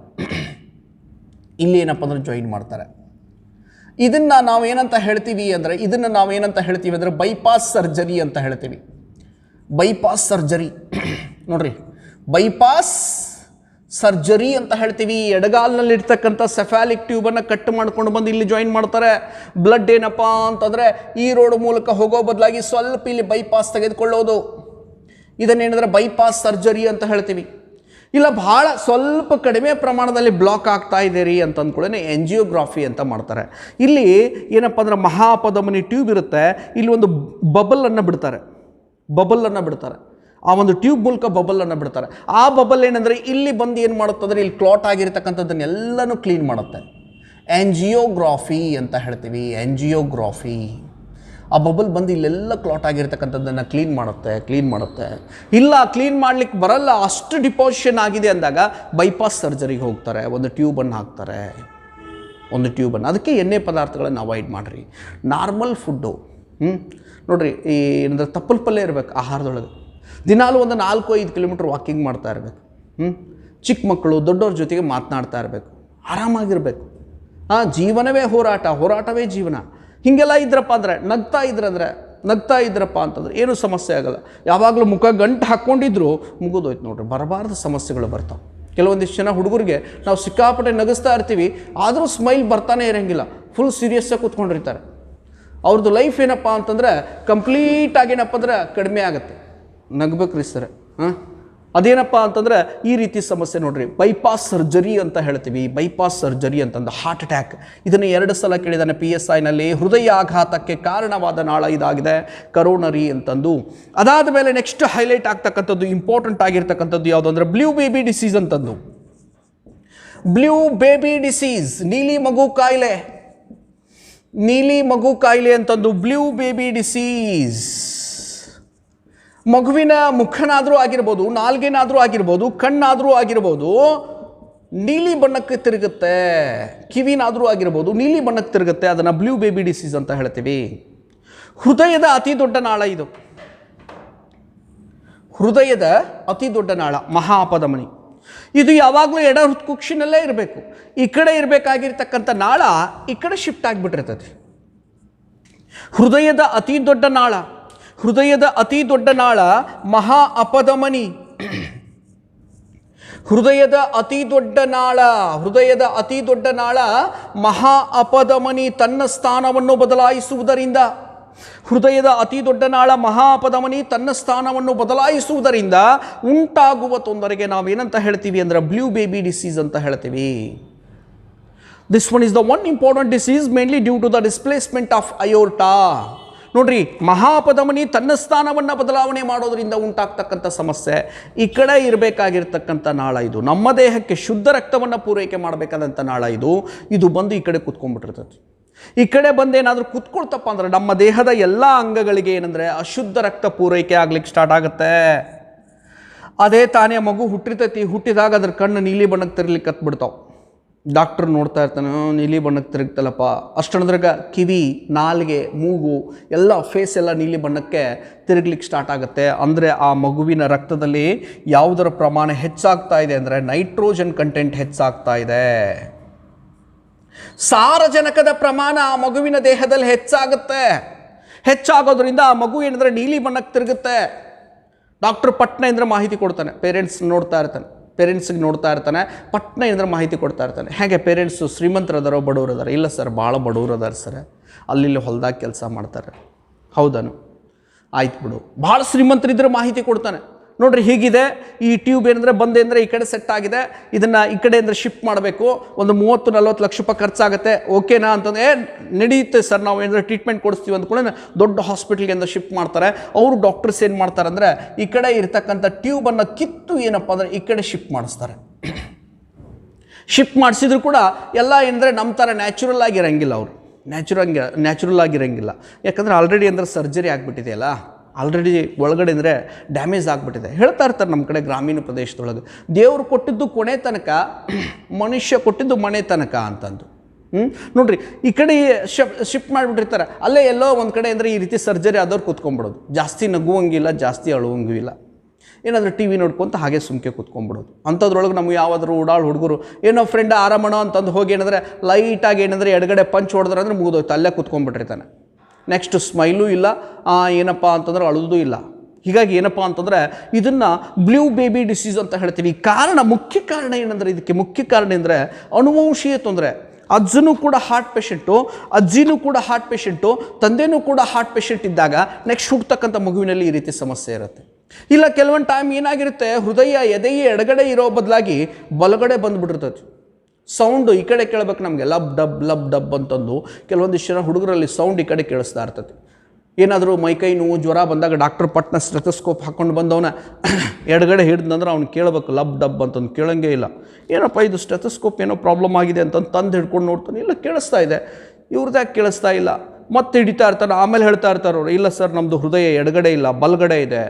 ಇದನ್ನು ನಾವೇನಂತ ಹೇಳ್ತೀವಿ ಅಂದರೆ ಬೈಪಾಸ್ ಸರ್ಜರಿ ಅಂತ ಹೇಳ್ತೀವಿ. ಬೈಪಾಸ್ ಸರ್ಜರಿ ನೋಡ್ರಿ, ಬೈಪಾಸ್ ಸರ್ಜರಿ ಅಂತ ಹೇಳ್ತೀವಿ. ಎಡಗಾಲಿನಲ್ಲಿರ್ತಕ್ಕಂಥ ಸೆಫಾಲಿಕ್ ಟ್ಯೂಬನ್ನು ಕಟ್ ಮಾಡ್ಕೊಂಡು ಬಂದು ಇಲ್ಲಿ ಜಾಯಿನ್ ಮಾಡ್ತಾರೆ. ಬ್ಲಡ್ ಏನಪ್ಪ ಅಂತಂದರೆ ಈ ರೋಡ್ ಮೂಲಕ ಹೋಗೋ ಬದಲಾಗಿ ಸ್ವಲ್ಪ ಇಲ್ಲಿ ಬೈಪಾಸ್ ತೆಗೆದುಕೊಳ್ಳೋದು, ಇದನ್ನೇನಿದ್ರೆ ಬೈಪಾಸ್ ಸರ್ಜರಿ ಅಂತ ಹೇಳ್ತೀವಿ. ಇಲ್ಲ ಭಾಳ ಸ್ವಲ್ಪ ಕಡಿಮೆ ಪ್ರಮಾಣದಲ್ಲಿ ಬ್ಲಾಕ್ ಆಗ್ತಾ ಇದೆ ರೀ ಅಂತ ಅಂದ್ಕೊಳ್ಳೆ ಎಂಜಿಯೋಗ್ರಾಫಿ ಅಂತ ಮಾಡ್ತಾರೆ. ಇಲ್ಲಿ ಏನಪ್ಪ ಅಂದ್ರೆ ಮಹಾಪಧಮನಿ ಟ್ಯೂಬ್ ಇರುತ್ತೆ, ಇಲ್ಲಿ ಒಂದು ಬಬಲನ್ನು ಬಿಡ್ತಾರೆ. ಆ ಒಂದು ಟ್ಯೂಬ್ ಮೂಲಕ ಬಬಲನ್ನು ಬಿಡ್ತಾರೆ. ಆ ಬಬಲ್ ಏನಂದರೆ ಇಲ್ಲಿ ಬಂದು ಏನು ಮಾಡುತ್ತಂದರೆ ಇಲ್ಲಿ ಕ್ಲಾಟ್ ಆಗಿರ್ತಕ್ಕಂಥದ್ದನ್ನೆಲ್ಲನೂ ಕ್ಲೀನ್ ಮಾಡುತ್ತೆ. ಎಂಜಿಯೋಗ್ರಾಫಿ ಅಂತ ಹೇಳ್ತೀವಿ. ಆ ಬಬಲ್ ಬಂದು ಇಲ್ಲೆಲ್ಲ ಕ್ಲಾಟ್ ಆಗಿರ್ತಕ್ಕಂಥದ್ದನ್ನು ಕ್ಲೀನ್ ಮಾಡುತ್ತೆ. ಇಲ್ಲ ಕ್ಲೀನ್ ಮಾಡ್ಲಿಕ್ಕೆ ಬರಲ್ಲ, ಅಷ್ಟು ಡಿಪಾಸಿಷನ್ ಆಗಿದೆ ಅಂದಾಗ ಬೈಪಾಸ್ ಸರ್ಜರಿಗೆ ಹೋಗ್ತಾರೆ. ಒಂದು ಟ್ಯೂಬನ್ನು ಹಾಕ್ತಾರೆ. ಅದಕ್ಕೆ ಎಣ್ಣೆ ಪದಾರ್ಥಗಳನ್ನು ಅವಾಯ್ಡ್ ಮಾಡಿರಿ. ನಾರ್ಮಲ್ ಫುಡ್ಡು ನೋಡಿರಿ, ಈ ಏನಂದ್ರೆ ತಪ್ಪಲು ಪಲ್ಯ ಇರಬೇಕು ಆಹಾರದೊಳಗೆ. ದಿನಾಲೂ ಒಂದು 4-5 ಕಿಲೋಮೀಟ್ರ್ ವಾಕಿಂಗ್ ಮಾಡ್ತಾ ಇರಬೇಕು. ಚಿಕ್ಕ ಮಕ್ಕಳು ದೊಡ್ಡವ್ರ ಜೊತೆಗೆ ಮಾತನಾಡ್ತಾ ಇರಬೇಕು, ಆರಾಮಾಗಿರಬೇಕು. ಜೀವನವೇ ಹೋರಾಟವೇ ಜೀವನ. ಹೀಗೆಲ್ಲ ಇದ್ರಪ್ಪ ಅಂದರೆ ನಗ್ತಾ ಇದ್ರಪ್ಪ ಅಂತಂದ್ರೆ ಏನೂ ಸಮಸ್ಯೆ ಆಗಲ್ಲ. ಯಾವಾಗಲೂ ಮುಖ ಗಂಟು ಹಾಕ್ಕೊಂಡಿದ್ರು ಮುಗಿದೋಯ್ತು ನೋಡ್ರಿ, ಬರಬಾರ್ದು ಸಮಸ್ಯೆಗಳು ಬರ್ತಾವೆ. ಕೆಲವೊಂದಿಷ್ಟು ಜನ ಹುಡುಗರಿಗೆ ನಾವು ಸಿಕ್ಕಾಪಟ್ಟೆ ನಗಿಸ್ತಾ ಇರ್ತೀವಿ, ಆದರೂ ಸ್ಮೈಲ್ ಬರ್ತಾನೆ ಇರೋಂಗಿಲ್ಲ, ಫುಲ್ ಸೀರಿಯಸ್ಸಾಗಿ ಕೂತ್ಕೊಂಡಿರ್ತಾರೆ. ಅವ್ರದ್ದು ಲೈಫ್ ಏನಪ್ಪ ಅಂತಂದರೆ ಕಂಪ್ಲೀಟಾಗಿ ಏನಪ್ಪ ಅಂದ್ರೆ ಕಡಿಮೆ ಆಗುತ್ತೆ. ನಗ್ಬೇಕ್ರಿ ಸರ್, ಅದೇನಪ್ಪ ಅಂತಂದರೆ ಈ ರೀತಿ ಸಮಸ್ಯೆ ನೋಡ್ರಿ, ಬೈಪಾಸ್ ಸರ್ಜರಿ ಅಂತ ಹೇಳ್ತೀವಿ. ಬೈಪಾಸ್ ಸರ್ಜರಿ ಅಂತಂದು ಹಾರ್ಟ್ ಅಟ್ಯಾಕ್, ಇದನ್ನು 2 ಸಲ ಕೇಳಿದಾನೆ PSIನಲ್ಲಿ. ಹೃದಯ ಆಘಾತಕ್ಕೆ ಕಾರಣವಾದ ನಾಳ ಇದಾಗಿದೆ, ಕರೋನರಿ ಅಂತಂದು. ಅದಾದ ಮೇಲೆ ನೆಕ್ಸ್ಟ್ ಹೈಲೈಟ್ ಆಗ್ತಕ್ಕಂಥದ್ದು, ಇಂಪಾರ್ಟೆಂಟ್ ಆಗಿರ್ತಕ್ಕಂಥದ್ದು ಯಾವುದು ಅಂದರೆ ಬ್ಲೂ ಬೇಬಿ ಡಿಸೀಸ್ ಅಂತಂದು. ಬ್ಲೂ ಬೇಬಿ ಡಿಸೀಸ್, ನೀಲಿ ಮಗು ಕಾಯಿಲೆ. ನೀಲಿ ಮಗು ಕಾಯಿಲೆ ಅಂತಂದು ಬ್ಲೂ ಬೇಬಿ ಡಿಸೀಸ್. ಮಗುವಿನ ಮುಖನಾದರೂ ಆಗಿರ್ಬೋದು, ನಾಲ್ಗೆನಾದರೂ ಆಗಿರ್ಬೋದು, ಕಣ್ಣಾದರೂ ಆಗಿರ್ಬೋದು, ನೀಲಿ ಬಣ್ಣಕ್ಕೆ ತಿರುಗುತ್ತೆ. ಕಿವಿನಾದರೂ ಆಗಿರ್ಬೋದು, ನೀಲಿ ಬಣ್ಣಕ್ಕೆ ತಿರುಗುತ್ತೆ. ಅದನ್ನು ಬ್ಲೂ ಬೇಬಿ ಡಿಸೀಸ್ ಅಂತ ಹೇಳ್ತೀವಿ. ಹೃದಯದ ಅತಿ ದೊಡ್ಡ ನಾಳ ಇದು. ಹೃದಯದ ಅತಿ ದೊಡ್ಡ ನಾಳ ಮಹಾ ಅಪಧಮನಿ. ಇದು ಯಾವಾಗಲೂ ಎಡ ಹೃತ್ಕುಕ್ಷಿನಲ್ಲೇ ಇರಬೇಕು. ಈ ಕಡೆ ಇರಬೇಕಾಗಿರ್ತಕ್ಕಂಥ ನಾಳ ಈ ಕಡೆ ಶಿಫ್ಟ್ ಆಗಿಬಿಟ್ಟಿರ್ತದೆ. ಹೃದಯದ ಅತಿ ದೊಡ್ಡ ನಾಳ, ಹೃದಯದ ಅತಿ ದೊಡ್ಡ ನಾಳ ಮಹಾ ಅಪಧಮನಿ. ಹೃದಯದ ಅತಿ ದೊಡ್ಡ ನಾಳ, ಹೃದಯದ ಅತಿ ದೊಡ್ಡ ನಾಳ ಮಹಾ ಅಪಧಮನಿ ತನ್ನ ಸ್ಥಾನವನ್ನು ಬದಲಾಯಿಸುವುದರಿಂದ, ಹೃದಯದ ಅತಿ ದೊಡ್ಡ ನಾಳ ಮಹಾ ಅಪಧಮನಿ ತನ್ನ ಸ್ಥಾನವನ್ನು ಬದಲಾಯಿಸುವುದರಿಂದ ಉಂಟಾಗುವ ತೊಂದರೆಗೆ ನಾವೇನಂತ ಹೇಳ್ತೀವಿ ಅಂದರೆ ಬ್ಲೂ ಬೇಬಿ ಡಿಸೀಸ್ ಅಂತ ಹೇಳ್ತೀವಿ. This one is the one important disease mainly due to the displacement of aorta. ನೋಡ್ರಿ, ಮಹಾ ಅಪಧಮನಿ ತನ್ನ ಸ್ಥಾನವನ್ನು ಬದಲಾವಣೆ ಮಾಡೋದ್ರಿಂದ ಉಂಟಾಗ್ತಕ್ಕಂಥ ಸಮಸ್ಯೆ. ಈ ಕಡೆ ಇರಬೇಕಾಗಿರ್ತಕ್ಕಂಥ ನಾಳ ಇದು, ನಮ್ಮ ದೇಹಕ್ಕೆ ಶುದ್ಧ ರಕ್ತವನ್ನು ಪೂರೈಕೆ ಮಾಡಬೇಕಾದಂಥ ನಾಳ ಇದು. ಇದು ಬಂದು ಈ ಕಡೆ ಕುತ್ಕೊಂಡ್ಬಿಟ್ಟಿರ್ತದೆ. ಈ ಕಡೆ ಬಂದೇನಾದರೂ ಕುತ್ಕೊಳ್ತಪ್ಪ ಅಂದ್ರೆ ನಮ್ಮ ದೇಹದ ಎಲ್ಲ ಅಂಗಗಳಿಗೆ ಏನಂದರೆ ಅಶುದ್ಧ ರಕ್ತ ಪೂರೈಕೆ ಆಗ್ಲಿಕ್ಕೆ ಸ್ಟಾರ್ಟ್ ಆಗುತ್ತೆ. ಅದೇ ತಾನೇ ಮಗು ಹುಟ್ಟಿರ್ತೈತಿ, ಹುಟ್ಟಿದಾಗ ಅದ್ರ ಕಣ್ಣು ನೀಲಿ ಬಣ್ಣಕ್ಕೆ ತಿರ್ಲಿಕ್ಕೆ ಹತ್ಬಿಡ್ತಾವೆ. ಡಾಕ್ಟ್ರ್ ನೋಡ್ತಾ ಇರ್ತಾನೆ, ನೀಲಿ ಬಣ್ಣಕ್ಕೆ ತಿರುಗ್ತಲ್ಲಪ್ಪ. ಅಷ್ಟೊಂದ್ರಾಗ ಕಿವಿ, ನಾಲಿಗೆ, ಮೂಗು ಎಲ್ಲ ಫೇಸ್ ಎಲ್ಲ ನೀಲಿ ಬಣ್ಣಕ್ಕೆ ತಿರುಗ್ಲಿಕ್ಕೆ ಸ್ಟಾರ್ಟ್ ಆಗುತ್ತೆ. ಅಂದರೆ ಆ ಮಗುವಿನ ರಕ್ತದಲ್ಲಿ ಯಾವುದರ ಪ್ರಮಾಣ ಹೆಚ್ಚಾಗ್ತಾ ಇದೆ ಅಂದರೆ ನೈಟ್ರೋಜನ್ ಕಂಟೆಂಟ್ ಹೆಚ್ಚಾಗ್ತಾ ಇದೆ. ಸಾರಜನಕದ ಪ್ರಮಾಣ ಆ ಮಗುವಿನ ದೇಹದಲ್ಲಿ ಹೆಚ್ಚಾಗುತ್ತೆ. ಹೆಚ್ಚಾಗೋದ್ರಿಂದ ಆ ಮಗು ಏನಂದರೆ ನೀಲಿ ಬಣ್ಣಕ್ಕೆ ತಿರುಗುತ್ತೆ. ಡಾಕ್ಟ್ರ್ ಪಟ್ನ ಅಂದರೆ ಮಾಹಿತಿ ಕೊಡ್ತಾನೆ, ಪೇರೆಂಟ್ಸ್ ನೋಡ್ತಾ ಇರ್ತಾನೆ, ಪೇರೆಂಟ್ಸಿಗೆ ನೋಡ್ತಾ ಇರ್ತಾನೆ, ಪಟ್ನ ಏನಾದ್ರೆ ಮಾಹಿತಿ ಕೊಡ್ತಾ ಇರ್ತಾನೆ. ಹೇಗೆ ಪೇರೆಂಟ್ಸು ಶ್ರೀಮಂತರದಾರೋ ಬಡವರು ಅದಾರ? ಇಲ್ಲ ಸರ್, ಭಾಳ ಬಡವರು ಅದಾರ ಸರ್, ಅಲ್ಲಿ ಹೊಲ್ದಾಗ ಕೆಲಸ ಮಾಡ್ತಾರೆ. ಹೌದನು? ಆಯ್ತು ಬಿಡು. ಭಾಳ ಶ್ರೀಮಂತರಿದ್ರೆ ಮಾಹಿತಿ ಕೊಡ್ತಾನೆ. ನೋಡ್ರಿ, ಹೀಗಿದೆ ಈ ಟ್ಯೂಬ್ ಏನಂದರೆ ಬಂದೆ ಅಂದರೆ ಈ ಕಡೆ ಸೆಟ್ ಆಗಿದೆ, ಇದನ್ನು ಈ ಕಡೆ ಅಂದರೆ ಶಿಫ್ಟ್ ಮಾಡಬೇಕು, ಒಂದು 30-40 ಲಕ್ಷ ರೂಪಾಯಿ ಖರ್ಚಾಗುತ್ತೆ, ಓಕೆನಾ ಅಂತಂದರೆ ನಡೆಯುತ್ತೆ ಸರ್, ನಾವು ಏನಾದರೂ ಟ್ರೀಟ್ಮೆಂಟ್ ಕೊಡಿಸ್ತೀವಿ ಅಂದ್ಕೊಳ್ಳಿ ದೊಡ್ಡ ಹಾಸ್ಪಿಟ್ಲಿಗೆ ಅಂತ ಶಿಫ್ಟ್ ಮಾಡ್ತಾರೆ. ಅವರು ಡಾಕ್ಟರ್ಸ್ ಏನು ಮಾಡ್ತಾರೆ ಅಂದರೆ ಈ ಕಡೆ ಇರ್ತಕ್ಕಂಥ ಟ್ಯೂಬನ್ನು ಕಿತ್ತು ಏನಪ್ಪ ಅಂದರೆ ಈ ಕಡೆ ಶಿಫ್ಟ್ ಮಾಡಿಸ್ತಾರೆ. ಶಿಫ್ಟ್ ಮಾಡಿಸಿದ್ರು ಕೂಡ ಎಲ್ಲ ಏನಂದರೆ ನಮ್ಮ ಥರ ನ್ಯಾಚುರಲ್ ಆಗಿರೋಂಗಿಲ್ಲ. ಅವರು ನ್ಯಾಚುರಲ್ ಆಗಿರೋಂಗಿಲ್ಲ. ಯಾಕಂದರೆ ಆಲ್ರೆಡಿ ಅಂದರೆ ಸರ್ಜರಿ ಆಗಿಬಿಟ್ಟಿದೆಯಲ್ಲ, ಆಲ್ರೆಡಿ ಒಳಗಡೆ ಅಂದರೆ ಡ್ಯಾಮೇಜ್ ಆಗಿಬಿಟ್ಟಿದೆ. ಹೇಳ್ತಾ ಇರ್ತಾರೆ ನಮ್ಮ ಕಡೆ ಗ್ರಾಮೀಣ ಪ್ರದೇಶದೊಳಗೆ, ದೇವರು ಕೊಟ್ಟಿದ್ದು ಕೊನೆ ತನಕ, ಮನುಷ್ಯ ಕೊಟ್ಟಿದ್ದು ಮನೆ ತನಕ ಅಂತಂದು. ನೋಡ್ರಿ, ಈ ಕಡೆ ಶಿಫ್ಟ್ ಮಾಡಿಬಿಟ್ಟಿರ್ತಾರೆ, ಅಲ್ಲೇ ಎಲ್ಲೋ ಒಂದು ಕಡೆ ಅಂದರೆ ಈ ರೀತಿ ಸರ್ಜರಿ ಆದವ್ರು ಕೂತ್ಕೊಂಡ್ಬಿಡೋದು. ಜಾಸ್ತಿ ನಗುವಂಗಿಲ್ಲ, ಜಾಸ್ತಿ ಅಳುವಂಗೂ ಇಲ್ಲ. ಏನಾದರೂ ಟಿ ವಿ ನೋಡ್ಕೊಂತ ಹಾಗೆ ಸುಮ್ಕೆ ಕೂತ್ಕೊಂಡ್ಬಿಡೋದು. ಅಂಥದ್ರೊಳಗೆ ನಮ್ಗೆ ಯಾವಾದರೂ ಓಡಾಳು ಹುಡುಗರು ಏನೋ ಫ್ರೆಂಡ್ ಆರಾಮಣೋ ಅಂತಂದು ಹೋಗಿ ಏನಂದರೆ ಲೈಟಾಗಿ ಏನಂದರೆ ಎಡಗಡೆ ಪಂಚ್ ಹೊಡೆದ್ರೆ ಅಂದರೆ ಮುಗಿದೋಯ್ತು, ಅಲ್ಲೇ ಕೂತ್ಕೊಂಡ್ಬಿಟ್ಟಿರ್ತಾನೆ. ನೆಕ್ಸ್ಟ್ ಸ್ಮೈಲೂ ಇಲ್ಲ, ಏನಪ್ಪ ಅಂತಂದ್ರೆ ಅಳುವುದೂ ಇಲ್ಲ. ಹೀಗಾಗಿ ಏನಪ್ಪ ಅಂತಂದರೆ ಇದನ್ನು ಬ್ಲೂ ಬೇಬಿ ಡಿಸೀಸ್ ಅಂತ ಹೇಳ್ತೀವಿ. ಮುಖ್ಯ ಕಾರಣ ಏನಂದರೆ, ಇದಕ್ಕೆ ಮುಖ್ಯ ಕಾರಣ ಅಂದರೆ ಅನುವಂಶೀಯ ತೊಂದರೆ. ಅಜ್ಜನೂ ಕೂಡ ಹಾರ್ಟ್ ಪೇಷಂಟು, ಅಜ್ಜಿನೂ ಕೂಡ ಹಾರ್ಟ್ ಪೇಷಂಟು, ತಂದೆನೂ ಕೂಡ ಹಾರ್ಟ್ ಪೇಷಂಟ್ ಇದ್ದಾಗ ನೆಕ್ಸ್ಟ್ ಹುಟ್ಟತಕ್ಕಂಥ ಮಗುವಿನಲ್ಲಿ ಈ ರೀತಿ ಸಮಸ್ಯೆ ಇರುತ್ತೆ. ಇಲ್ಲ ಕೆಲವೊಂದು ಟೈಮ್ ಏನಾಗಿರುತ್ತೆ, ಹೃದಯ ಎದೆಯ ಎಡಗಡೆ ಇರೋ ಬದಲಾಗಿ ಬಲಗಡೆ ಬಂದುಬಿಟ್ಟಿರ್ತದೆ. ಸೌಂಡು ಈ ಕಡೆ ಕೇಳಬೇಕು ನಮಗೆ, ಲಬ್ ಡಬ್ ಅಂತಂದು ಕೆಲವೊಂದಿಷ್ಟು ಜನ ಹುಡುಗರಲ್ಲಿ ಸೌಂಡ್ ಈ ಕಡೆ ಕೇಳಿಸ್ತಾ ಇರ್ತದೆ. ಏನಾದರೂ ಮೈಕೈ ನೋವು ಜ್ವರ ಬಂದಾಗ ಡಾಕ್ಟ್ರ್ ಪಟ್ನ ಸ್ಟೆಥೋಸ್ಕೋಪ್ ಹಾಕ್ಕೊಂಡು ಬಂದವನ ಎಡಗಡೆ ಹಿಡಿದಂದ್ರೆ ಅವ್ನು ಕೇಳಬೇಕು ಲಬ್ ಡಬ್ ಅಂತಂದು. ಕೇಳಂಗೇ ಇಲ್ಲ. ಏನಪ್ಪ ಇದು ಸ್ಟೆಥೋಸ್ಕೋಪ್ ಏನೋ ಪ್ರಾಬ್ಲಮ್ ಆಗಿದೆ ಅಂತಂದು ತಂದು ಹಿಡ್ಕೊಂಡು ನೋಡ್ತಾನೆ, ಇಲ್ಲ ಕೇಳಿಸ್ತಾ ಇದೆ. ಇವ್ರದ್ಯಾಕೆ ಕೇಳಿಸ್ತಾ ಇಲ್ಲ? ಮತ್ತೆ ಹಿಡಿತಾ ಇರ್ತಾನೆ. ಆಮೇಲೆ ಹೇಳ್ತಾ ಇರ್ತಾರೆ ಅವರು, ಇಲ್ಲ ಸರ್ ನಮ್ಮದು ಹೃದಯ ಎಡಗಡೆ ಇಲ್ಲ ಬಲಗಡೆ ಇದೆ.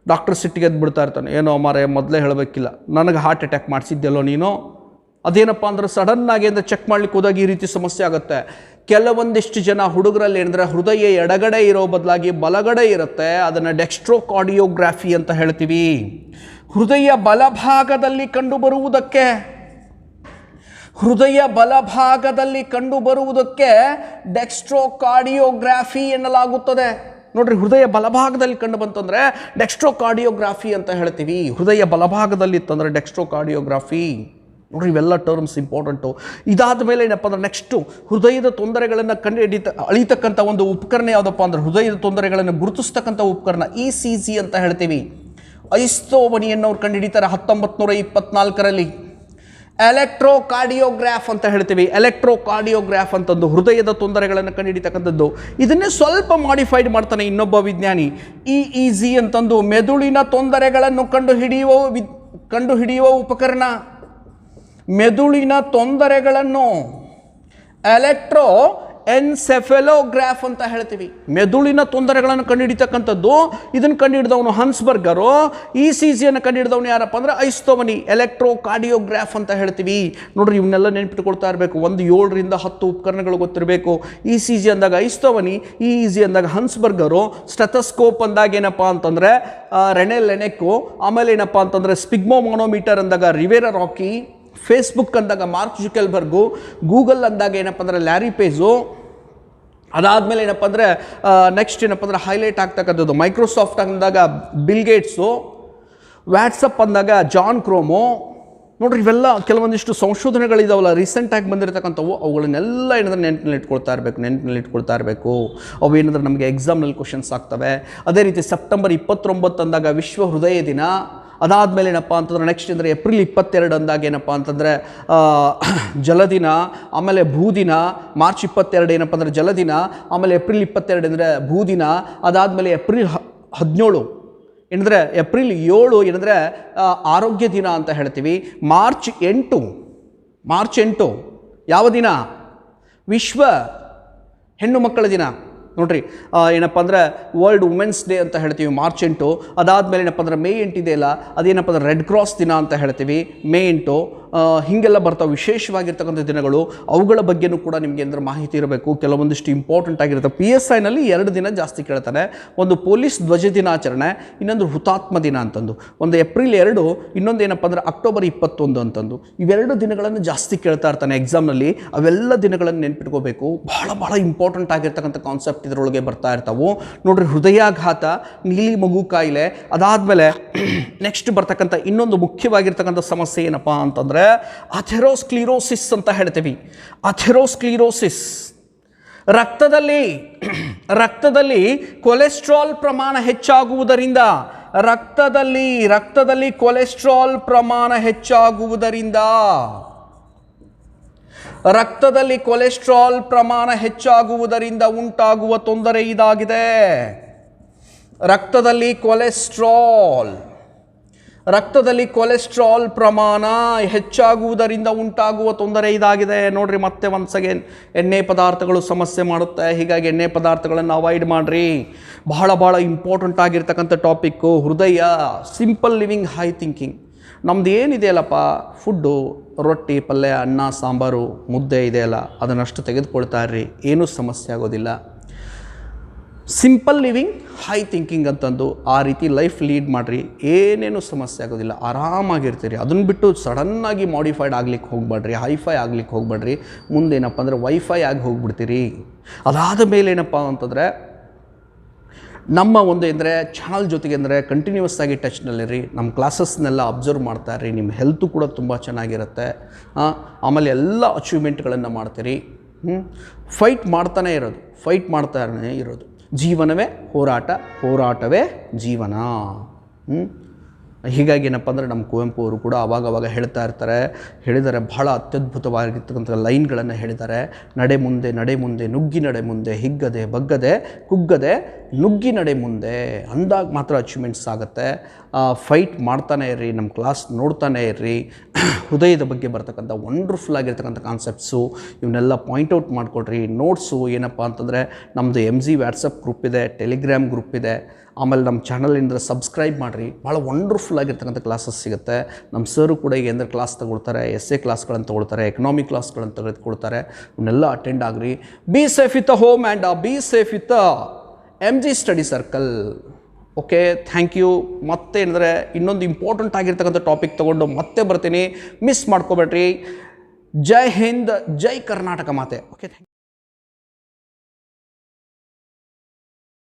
ಡಾಕ್ಟ್ರ್ ಸಿಟ್ಟಿಗೆ ಎದ್ದು ಬಿಡ್ತಾ ಇರ್ತಾನೆ, ಏನೋ ಮಾರೇ ಮೊದಲೇ ಹೇಳಬೇಕಿಲ್ಲ, ನನಗೆ ಹಾರ್ಟ್ ಅಟ್ಯಾಕ್ ಮಾಡಿಸಿದ್ದೆಲ್ಲೋ ನೀನು. ಅದೇನಪ್ಪ ಅಂದ್ರೆ ಸಡನ್ನಾಗಿ ಅಂದರೆ ಚೆಕ್ ಮಾಡ್ಲಿಕ್ಕೆ ಹೋದಾಗ ಈ ರೀತಿ ಸಮಸ್ಯೆ ಆಗುತ್ತೆ. ಕೆಲವೊಂದಿಷ್ಟು ಜನ ಹುಡುಗರಲ್ಲಿ ಏನಂದರೆ ಹೃದಯ ಎಡಗಡೆ ಇರೋ ಬದಲಾಗಿ ಬಲಗಡೆ ಇರುತ್ತೆ. ಅದನ್ನು ಡೆಕ್ಸ್ಟ್ರೋಕಾರ್ಡಿಯೋಗ್ರಾಫಿ ಅಂತ ಹೇಳ್ತೀವಿ. ಹೃದಯ ಬಲಭಾಗದಲ್ಲಿ ಕಂಡುಬರುವುದಕ್ಕೆ ಡೆಕ್ಸ್ಟ್ರೋಕಾರ್ಡಿಯೋಗ್ರಾಫಿ ಎನ್ನಲಾಗುತ್ತದೆ. ನೋಡ್ರಿ, ಹೃದಯ ಬಲಭಾಗದಲ್ಲಿ ಕಂಡು ಬಂತಂದರೆ ಡೆಕ್ಸ್ಟ್ರೋಕಾರ್ಡಿಯೋಗ್ರಾಫಿ ಅಂತ ಹೇಳ್ತೀವಿ. ಹೃದಯ ಬಲಭಾಗದಲ್ಲಿ ಇತ್ತಂದರೆ ಡೆಕ್ಸ್ಟ್ರೋಕಾರ್ಡಿಯೋಗ್ರಾಫಿ. ನೋಡ್ರಿ, ಇವೆಲ್ಲ ಟರ್ಮ್ಸ್ ಇಂಪಾರ್ಟೆಂಟು. ಇದಾದ ಮೇಲೆ ಏನಪ್ಪ ಅಂದ್ರೆ ನೆಕ್ಸ್ಟು ಹೃದಯದ ತೊಂದರೆಗಳನ್ನು ಅಳಿತಕ್ಕಂಥ ಒಂದು ಉಪಕರಣ ಯಾವುದಪ್ಪ ಅಂದ್ರೆ, ಹೃದಯದ ತೊಂದರೆಗಳನ್ನು ಗುರುತಿಸ್ತಕ್ಕಂಥ ಉಪಕರಣ ECG ಅಂತ ಹೇಳ್ತೀವಿ. ಐಸ್ತೋವನಿಯನ್ನು ಅವ್ರು ಕಂಡುಹಿಡಿತಾರೆ 1924ರಲ್ಲಿ. ಎಲೆಕ್ಟ್ರೋಕಾರ್ಡಿಯೋಗ್ರಾಫ್ ಅಂತ ಹೇಳ್ತೀವಿ. ಎಲೆಕ್ಟ್ರೋಕಾರ್ಡಿಯೋಗ್ರಾಫ್ ಅಂತಂದು ಹೃದಯದ ತೊಂದರೆಗಳನ್ನು ಕಂಡುಹಿಡಿತಕ್ಕಂಥದ್ದು. ಇದನ್ನೇ ಸ್ವಲ್ಪ ಮಾಡಿಫೈಡ್ ಮಾಡ್ತಾನೆ ಇನ್ನೊಬ್ಬ ವಿಜ್ಞಾನಿ. EEG ಅಂತಂದು ಮೆದುಳಿನ ತೊಂದರೆಗಳನ್ನು ಕಂಡುಹಿಡಿಯುವ ಉಪಕರಣ. ಮೆದುಳಿನ ತೊಂದರೆಗಳನ್ನು ಎಲೆಕ್ಟ್ರೋ ಎನ್ಸೆಫೆಲೋಗ್ರಾಫ್ ಅಂತ ಹೇಳ್ತೀವಿ. ಮೆದುಳಿನ ತೊಂದರೆಗಳನ್ನು ಕಂಡುಹಿಡಿತಕ್ಕಂಥದ್ದು. ಇದನ್ನು ಕಂಡುಹಿಡಿದವನು ಹನ್ಸ್ಬರ್ಗರು. ECG ಅನ್ನು ಕಂಡುಹಿಡಿದವನು ಯಾರಪ್ಪ ಅಂದರೆ ಐಸ್ತೋವನಿ. ಎಲೆಕ್ಟ್ರೋಕಾರ್ಡಿಯೋಗ್ರಾಫ್ ಅಂತ ಹೇಳ್ತೀವಿ. ನೋಡ್ರಿ, ಇವನ್ನೆಲ್ಲ ನೆನ್ಪಿಟ್ಕೊಳ್ತಾ ಇರಬೇಕು. ಒಂದು 7 ರಿಂದ 10 ಉಪಕರಣಗಳು ಗೊತ್ತಿರಬೇಕು. ECG ಅಂದಾಗ ಐಸ್ತೋವನಿ, EEG ಅಂದಾಗ ಹನ್ಸ್ಬರ್ಗರು, ಸ್ಟೆಥೋಸ್ಕೋಪ್ ಅಂದಾಗ ಏನಪ್ಪ ಅಂತಂದರೆ ರೆನೆ ಲೆನೆಕ್ಕು, ಆಮೇಲೆ ಏನಪ್ಪ ಅಂತಂದರೆ ಸ್ಪಿಗ್ಮೋಮೋನೋಮೀಟರ್ ಅಂದಾಗ ರಿವೇರಾ ರಾಕಿ, ಫೇಸ್ಬುಕ್ ಅಂದಾಗ ಮಾರ್ಕ್ ಜುಕೆಲ್ಬರ್ಗು, ಗೂಗಲ್ ಅಂದಾಗ ಏನಪ್ಪ ಅಂದರೆ ಲ್ಯಾರಿ ಪೇಜು, ಅದಾದಮೇಲೆ ಏನಪ್ಪ ಅಂದರೆ ನೆಕ್ಸ್ಟ್ ಏನಪ್ಪ ಅಂದರೆ ಹೈಲೈಟ್ ಆಗ್ತಕ್ಕಂಥದ್ದು ಮೈಕ್ರೋಸಾಫ್ಟ್ ಅಂದಾಗ ಬಿಲ್ ಗೇಟ್ಸು, ವ್ಯಾಟ್ಸಪ್ ಅಂದಾಗ ಜಾನ್ ಕ್ರೋಮೋ. ನೋಡ್ರಿ, ಇವೆಲ್ಲ ಕೆಲವೊಂದಿಷ್ಟು ಸಂಶೋಧನೆಗಳಿದಾವಲ್ಲ ರೀಸೆಂಟಾಗಿ ಬಂದಿರತಕ್ಕಂಥವು. ಅವುಗಳನ್ನೆಲ್ಲ ಏನಂದ್ರೆ ನೆನಪಿನಲ್ಲಿ ಇಟ್ಕೊಳ್ತಾ ಇರಬೇಕು. ಅವು ಏನಂದ್ರೆ ನಮಗೆ ಎಕ್ಸಾಮ್ನಲ್ಲಿ ಕ್ವಶನ್ಸ್ ಆಗ್ತವೆ. ಅದೇ ರೀತಿ ಸೆಪ್ಟೆಂಬರ್ 29 ಅಂದಾಗ ವಿಶ್ವ ಹೃದಯ ದಿನ. ಅದಾದಮೇಲೆ ಏನಪ್ಪ ಅಂತಂದ್ರೆ ನೆಕ್ಸ್ಟ್ ಅಂದರೆ ಏಪ್ರಿಲ್ 22 ಅಂದಾಗ ಏನಪ್ಪ ಅಂತಂದರೆ ಜಲದಿನ, ಆಮೇಲೆ ಭೂದಿನ. ಮಾರ್ಚ್ 22 ಏನಪ್ಪ ಅಂದರೆ ಜಲದಿನ, ಆಮೇಲೆ ಏಪ್ರಿಲ್ 22 ಅಂದರೆ ಭೂದಿನ. ಅದಾದಮೇಲೆ ಏಪ್ರಿಲ್ 17 ಏನಂದರೆ ಏಪ್ರಿಲ್ 7 ಏನಂದರೆ ಆರೋಗ್ಯ ದಿನ ಅಂತ ಹೇಳ್ತೀವಿ. ಮಾರ್ಚ್ 8 ಯಾವ ದಿನ? ವಿಶ್ವ ಹೆಣ್ಣು ಮಕ್ಕಳ ದಿನ. ನೋಡ್ರಿ, ಏನಪ್ಪ ಅಂದರೆ ವರ್ಲ್ಡ್ ವುಮೆನ್ಸ್ ಡೇ ಅಂತ ಹೇಳ್ತೀವಿ ಮಾರ್ಚ್ 8. ಅದಾದಮೇಲೆ ಏನಪ್ಪ ಅಂದರೆ ಮೇ 8 ಇದೆಯಲ್ಲ, ಅದೇನಪ್ಪ ಅಂದರೆ ರೆಡ್ ಕ್ರಾಸ್ ದಿನ ಅಂತ ಹೇಳ್ತೀವಿ ಮೇ 8. ಹೀಗೆಲ್ಲ ಬರ್ತಾವೆ ವಿಶೇಷವಾಗಿರ್ತಕ್ಕಂಥ ದಿನಗಳು. ಅವುಗಳ ಬಗ್ಗೆನೂ ಕೂಡ ನಿಮಗೆ ಅಂದರೆ ಮಾಹಿತಿ ಇರಬೇಕು. ಕೆಲವೊಂದಿಷ್ಟು ಇಂಪಾರ್ಟೆಂಟ್ ಆಗಿರುತ್ತೆ. PSIನಲ್ಲಿ 2 ದಿನ ಜಾಸ್ತಿ ಕೇಳ್ತಾನೆ. ಒಂದು ಪೊಲೀಸ್ ಧ್ವಜ ದಿನಾಚರಣೆ, ಇನ್ನೊಂದು ಹುತಾತ್ಮ ದಿನ ಅಂತಂದು. ಒಂದು ಏಪ್ರಿಲ್ 2, ಇನ್ನೊಂದು ಏನಪ್ಪ ಅಂದರೆ ಅಕ್ಟೋಬರ್ 21 ಅಂತಂದು. ಇವೆರಡು ದಿನಗಳನ್ನು ಜಾಸ್ತಿ ಕೇಳ್ತಾ ಇರ್ತಾನೆ ಎಕ್ಸಾಮ್ನಲ್ಲಿ. ಅವೆಲ್ಲ ದಿನಗಳನ್ನು ನೆನ್ಪಿಟ್ಕೋಬೇಕು. ಬಹಳ ಇಂಪಾರ್ಟೆಂಟ್ ಆಗಿರ್ತಕ್ಕಂಥ ಕಾನ್ಸೆಪ್ಟ್ ಇದರೊಳಗೆ ಬರ್ತಾ ಇರ್ತಾವೆ. ನೋಡ್ರಿ, ಹೃದಯಾಘಾತ, ನೀಲಿ ಮಗು ಕಾಯಿಲೆ. ಅದಾದಮೇಲೆ ನೆಕ್ಸ್ಟ್ ಬರ್ತಕ್ಕಂಥ ಇನ್ನೊಂದು ಮುಖ್ಯವಾಗಿರ್ತಕ್ಕಂಥ ಸಮಸ್ಯೆ ಏನಪ್ಪ ಅಂತಂದರೆ ಅಥೆರೋಸ್ಕ್ಲಿರೋಸಿಸ್ ಅಂತ ಹೇಳ್ತೀವಿ. ಅಥೆರೋಸ್ಕ್ಲಿರೋಸಿಸ್ ರಕ್ತದಲ್ಲಿ ಕೊಲೆಸ್ಟ್ರಾಲ್ ಪ್ರಮಾಣ ಹೆಚ್ಚಾಗುವುದರಿಂದ ರಕ್ತದಲ್ಲಿ ಕೊಲೆಸ್ಟ್ರಾಲ್ ಪ್ರಮಾಣ ಹೆಚ್ಚಾಗುವುದರಿಂದ ಉಂಟಾಗುವ ತೊಂದರೆ ಇದಾಗಿದೆ. ರಕ್ತದಲ್ಲಿ ಕೊಲೆಸ್ಟ್ರಾಲ್ ಪ್ರಮಾಣ ಹೆಚ್ಚಾಗುವುದರಿಂದ ಉಂಟಾಗುವ ತೊಂದರೆ ಇದಾಗಿದೆ. ನೋಡ್ರಿ, ಮತ್ತೆ ಒನ್ಸ್ ಅಗೇನ್ ಎಣ್ಣೆ ಪದಾರ್ಥಗಳು ಸಮಸ್ಯೆ ಮಾಡುತ್ತೆ. ಹೀಗಾಗಿ ಎಣ್ಣೆ ಪದಾರ್ಥಗಳನ್ನು ಅವಾಯ್ಡ್ ಮಾಡಿರಿ. ಬಹಳ ಇಂಪಾರ್ಟೆಂಟ್ ಆಗಿರ್ತಕ್ಕಂಥ ಟಾಪಿಕ್ಕು ಹೃದಯ. Simple living, high thinking. ನಮ್ದು ಏನಿದೆಯಲ್ಲಪ್ಪ, ಫುಡ್ಡು, ರೊಟ್ಟಿ, ಪಲ್ಯ, ಅನ್ನ, ಸಾಂಬಾರು, ಮುದ್ದೆ ಇದೆಯಲ್ಲ, ಅದನ್ನಷ್ಟು ತೆಗೆದುಕೊಳ್ತಾ ಇರ್ರಿ, ಏನೂ ಸಮಸ್ಯೆ ಆಗೋದಿಲ್ಲ. ಸಿಂಪಲ್ ಲಿವಿಂಗ್, ಹೈ ಥಿಂಕಿಂಗ್ ಅಂತಂದು ಆ ರೀತಿ ಲೈಫ್ ಲೀಡ್ ಮಾಡಿರಿ, ಏನೇನು ಸಮಸ್ಯೆ ಆಗೋದಿಲ್ಲ, ಆರಾಮಾಗಿರ್ತೀರಿ. ಅದನ್ನು ಬಿಟ್ಟು ಸಡನ್ನಾಗಿ ಮಾಡಿಫೈಡ್ ಆಗ್ಲಿಕ್ಕೆ ಹೋಗ್ಬೇಡ್ರಿ, ಹೈಫೈ ಆಗ್ಲಿಕ್ಕೆ ಹೋಗ್ಬೇಡ್ರಿ. ಮುಂದೇನಪ್ಪ ಅಂದರೆ ವೈಫೈ ಆಗಿ ಹೋಗ್ಬಿಡ್ತೀರಿ. ಅದಾದ ಮೇಲೆ ಏನಪ್ಪ ಅಂತಂದರೆ ನಮ್ಮ ಒಂದು ಅಂದರೆ ಚಾನಲ್ ಜೊತೆಗೆ ಅಂದರೆ ಕಂಟಿನ್ಯೂಸ್ ಆಗಿ ಟಚ್ನಲ್ಲಿರಿ. ನಮ್ಮ ಕ್ಲಾಸಸ್ನೆಲ್ಲ ಅಬ್ಸರ್ವ್ ಮಾಡ್ತಾ ಇರ್ರಿ. ನಿಮ್ಮ ಹೆಲ್ತು ಕೂಡ ತುಂಬ ಚೆನ್ನಾಗಿರುತ್ತೆ. ಆಮೇಲೆ ಎಲ್ಲ ಅಚೀವ್ಮೆಂಟ್ಗಳನ್ನು ಮಾಡ್ತೀರಿ. ಫೈಟ್ ಮಾಡ್ತಾನೇ ಇರೋದು. ಜೀವನವೇ ಹೋರಾಟವೇ ಜೀವನ. ಹೀಗಾಗಿ ಏನಪ್ಪ ಅಂದರೆ ನಮ್ಮ ಕುವೆಂಪು ಅವರು ಕೂಡ ಅವಾಗವಾಗ ಹೇಳಿದ್ದಾರೆ ಬಹಳ ಅತ್ಯದ್ಭುತವಾಗಿರ್ತಕ್ಕಂಥ ಲೈನ್ಗಳನ್ನು ಹೇಳಿದ್ದಾರೆ. ನಡೆ ಮುಂದೆ ನುಗ್ಗಿ ನಡೆ ಮುಂದೆ, ಹಿಗ್ಗದೆ ಬಗ್ಗದೆ ಕುಗ್ಗದೆ ನುಗ್ಗಿ ನಡೆ ಮುಂದೆ ಅಂದಾಗ ಮಾತ್ರ ಅಚೀವ್ಮೆಂಟ್ಸ್ ಆಗುತ್ತೆ. ಫೈಟ್ ಮಾಡ್ತಾನೆ ಇರ್ರಿ, ನಮ್ಮ ಕ್ಲಾಸ್ ನೋಡ್ತಾನೆ ಇರ್ರಿ. ಹೃದಯದ ಬಗ್ಗೆ ಬರ್ತಕ್ಕಂಥ ವಂಡರ್ಫುಲ್ ಆಗಿರ್ತಕ್ಕಂಥ ಕಾನ್ಸೆಪ್ಟ್ಸು ಇವನ್ನೆಲ್ಲ ಪಾಯಿಂಟ್ಔಟ್ ಮಾಡಿಕೊಡ್ರಿ. ನೋಟ್ಸು ಏನಪ್ಪ ಅಂತಂದರೆ ನಮ್ಮದು MG ವಾಟ್ಸಪ್ ಗ್ರೂಪ್ ಇದೆ, ಟೆಲಿಗ್ರಾಮ್ ಗ್ರೂಪ್ ಇದೆ. ಆಮೇಲೆ ನಮ್ಮ ಚಾನಲಿಂದ ಸಬ್ಸ್ಕ್ರೈಬ್ ಮಾಡಿರಿ. ಭಾಳ ವಂಡರ್ಫುಲ್ ಆಗಿರ್ತಕ್ಕಂಥ ಕ್ಲಾಸಸ್ ಸಿಗುತ್ತೆ. ನಮ್ಮ ಸರು ಕೂಡ ಈಗ ಅಂದರೆ ಕ್ಲಾಸ್ ತಗೊಳ್ತಾರೆ, essay ಕ್ಲಾಸ್ಗಳನ್ನು ತಗೊಳ್ತಾರೆ, ಎಕನಾಮಿಕ್ ಕ್ಲಾಸ್ಗಳನ್ನು ತೆಗೆದುಕೊಳ್ತಾರೆ. ಇವನ್ನೆಲ್ಲ ಅಟೆಂಡ್ ಆಗಿರಿ. Be safe with the home and be safe with the MG study circle. Okay, thank you. ಮತ್ತೆ ಏನಂದರೆ ಇನ್ನೊಂದು ಇಂಪಾರ್ಟೆಂಟ್ ಆಗಿರ್ತಕ್ಕಂಥ ಟಾಪಿಕ್ ತೊಗೊಂಡು ಮತ್ತೆ ಬರ್ತೀನಿ, ಮಿಸ್ ಮಾಡ್ಕೋಬೇಡ್ರಿ. ಜೈ ಹಿಂದ್, ಜೈ ಕರ್ನಾಟಕ ಮಾತೆ. Okay, thank you.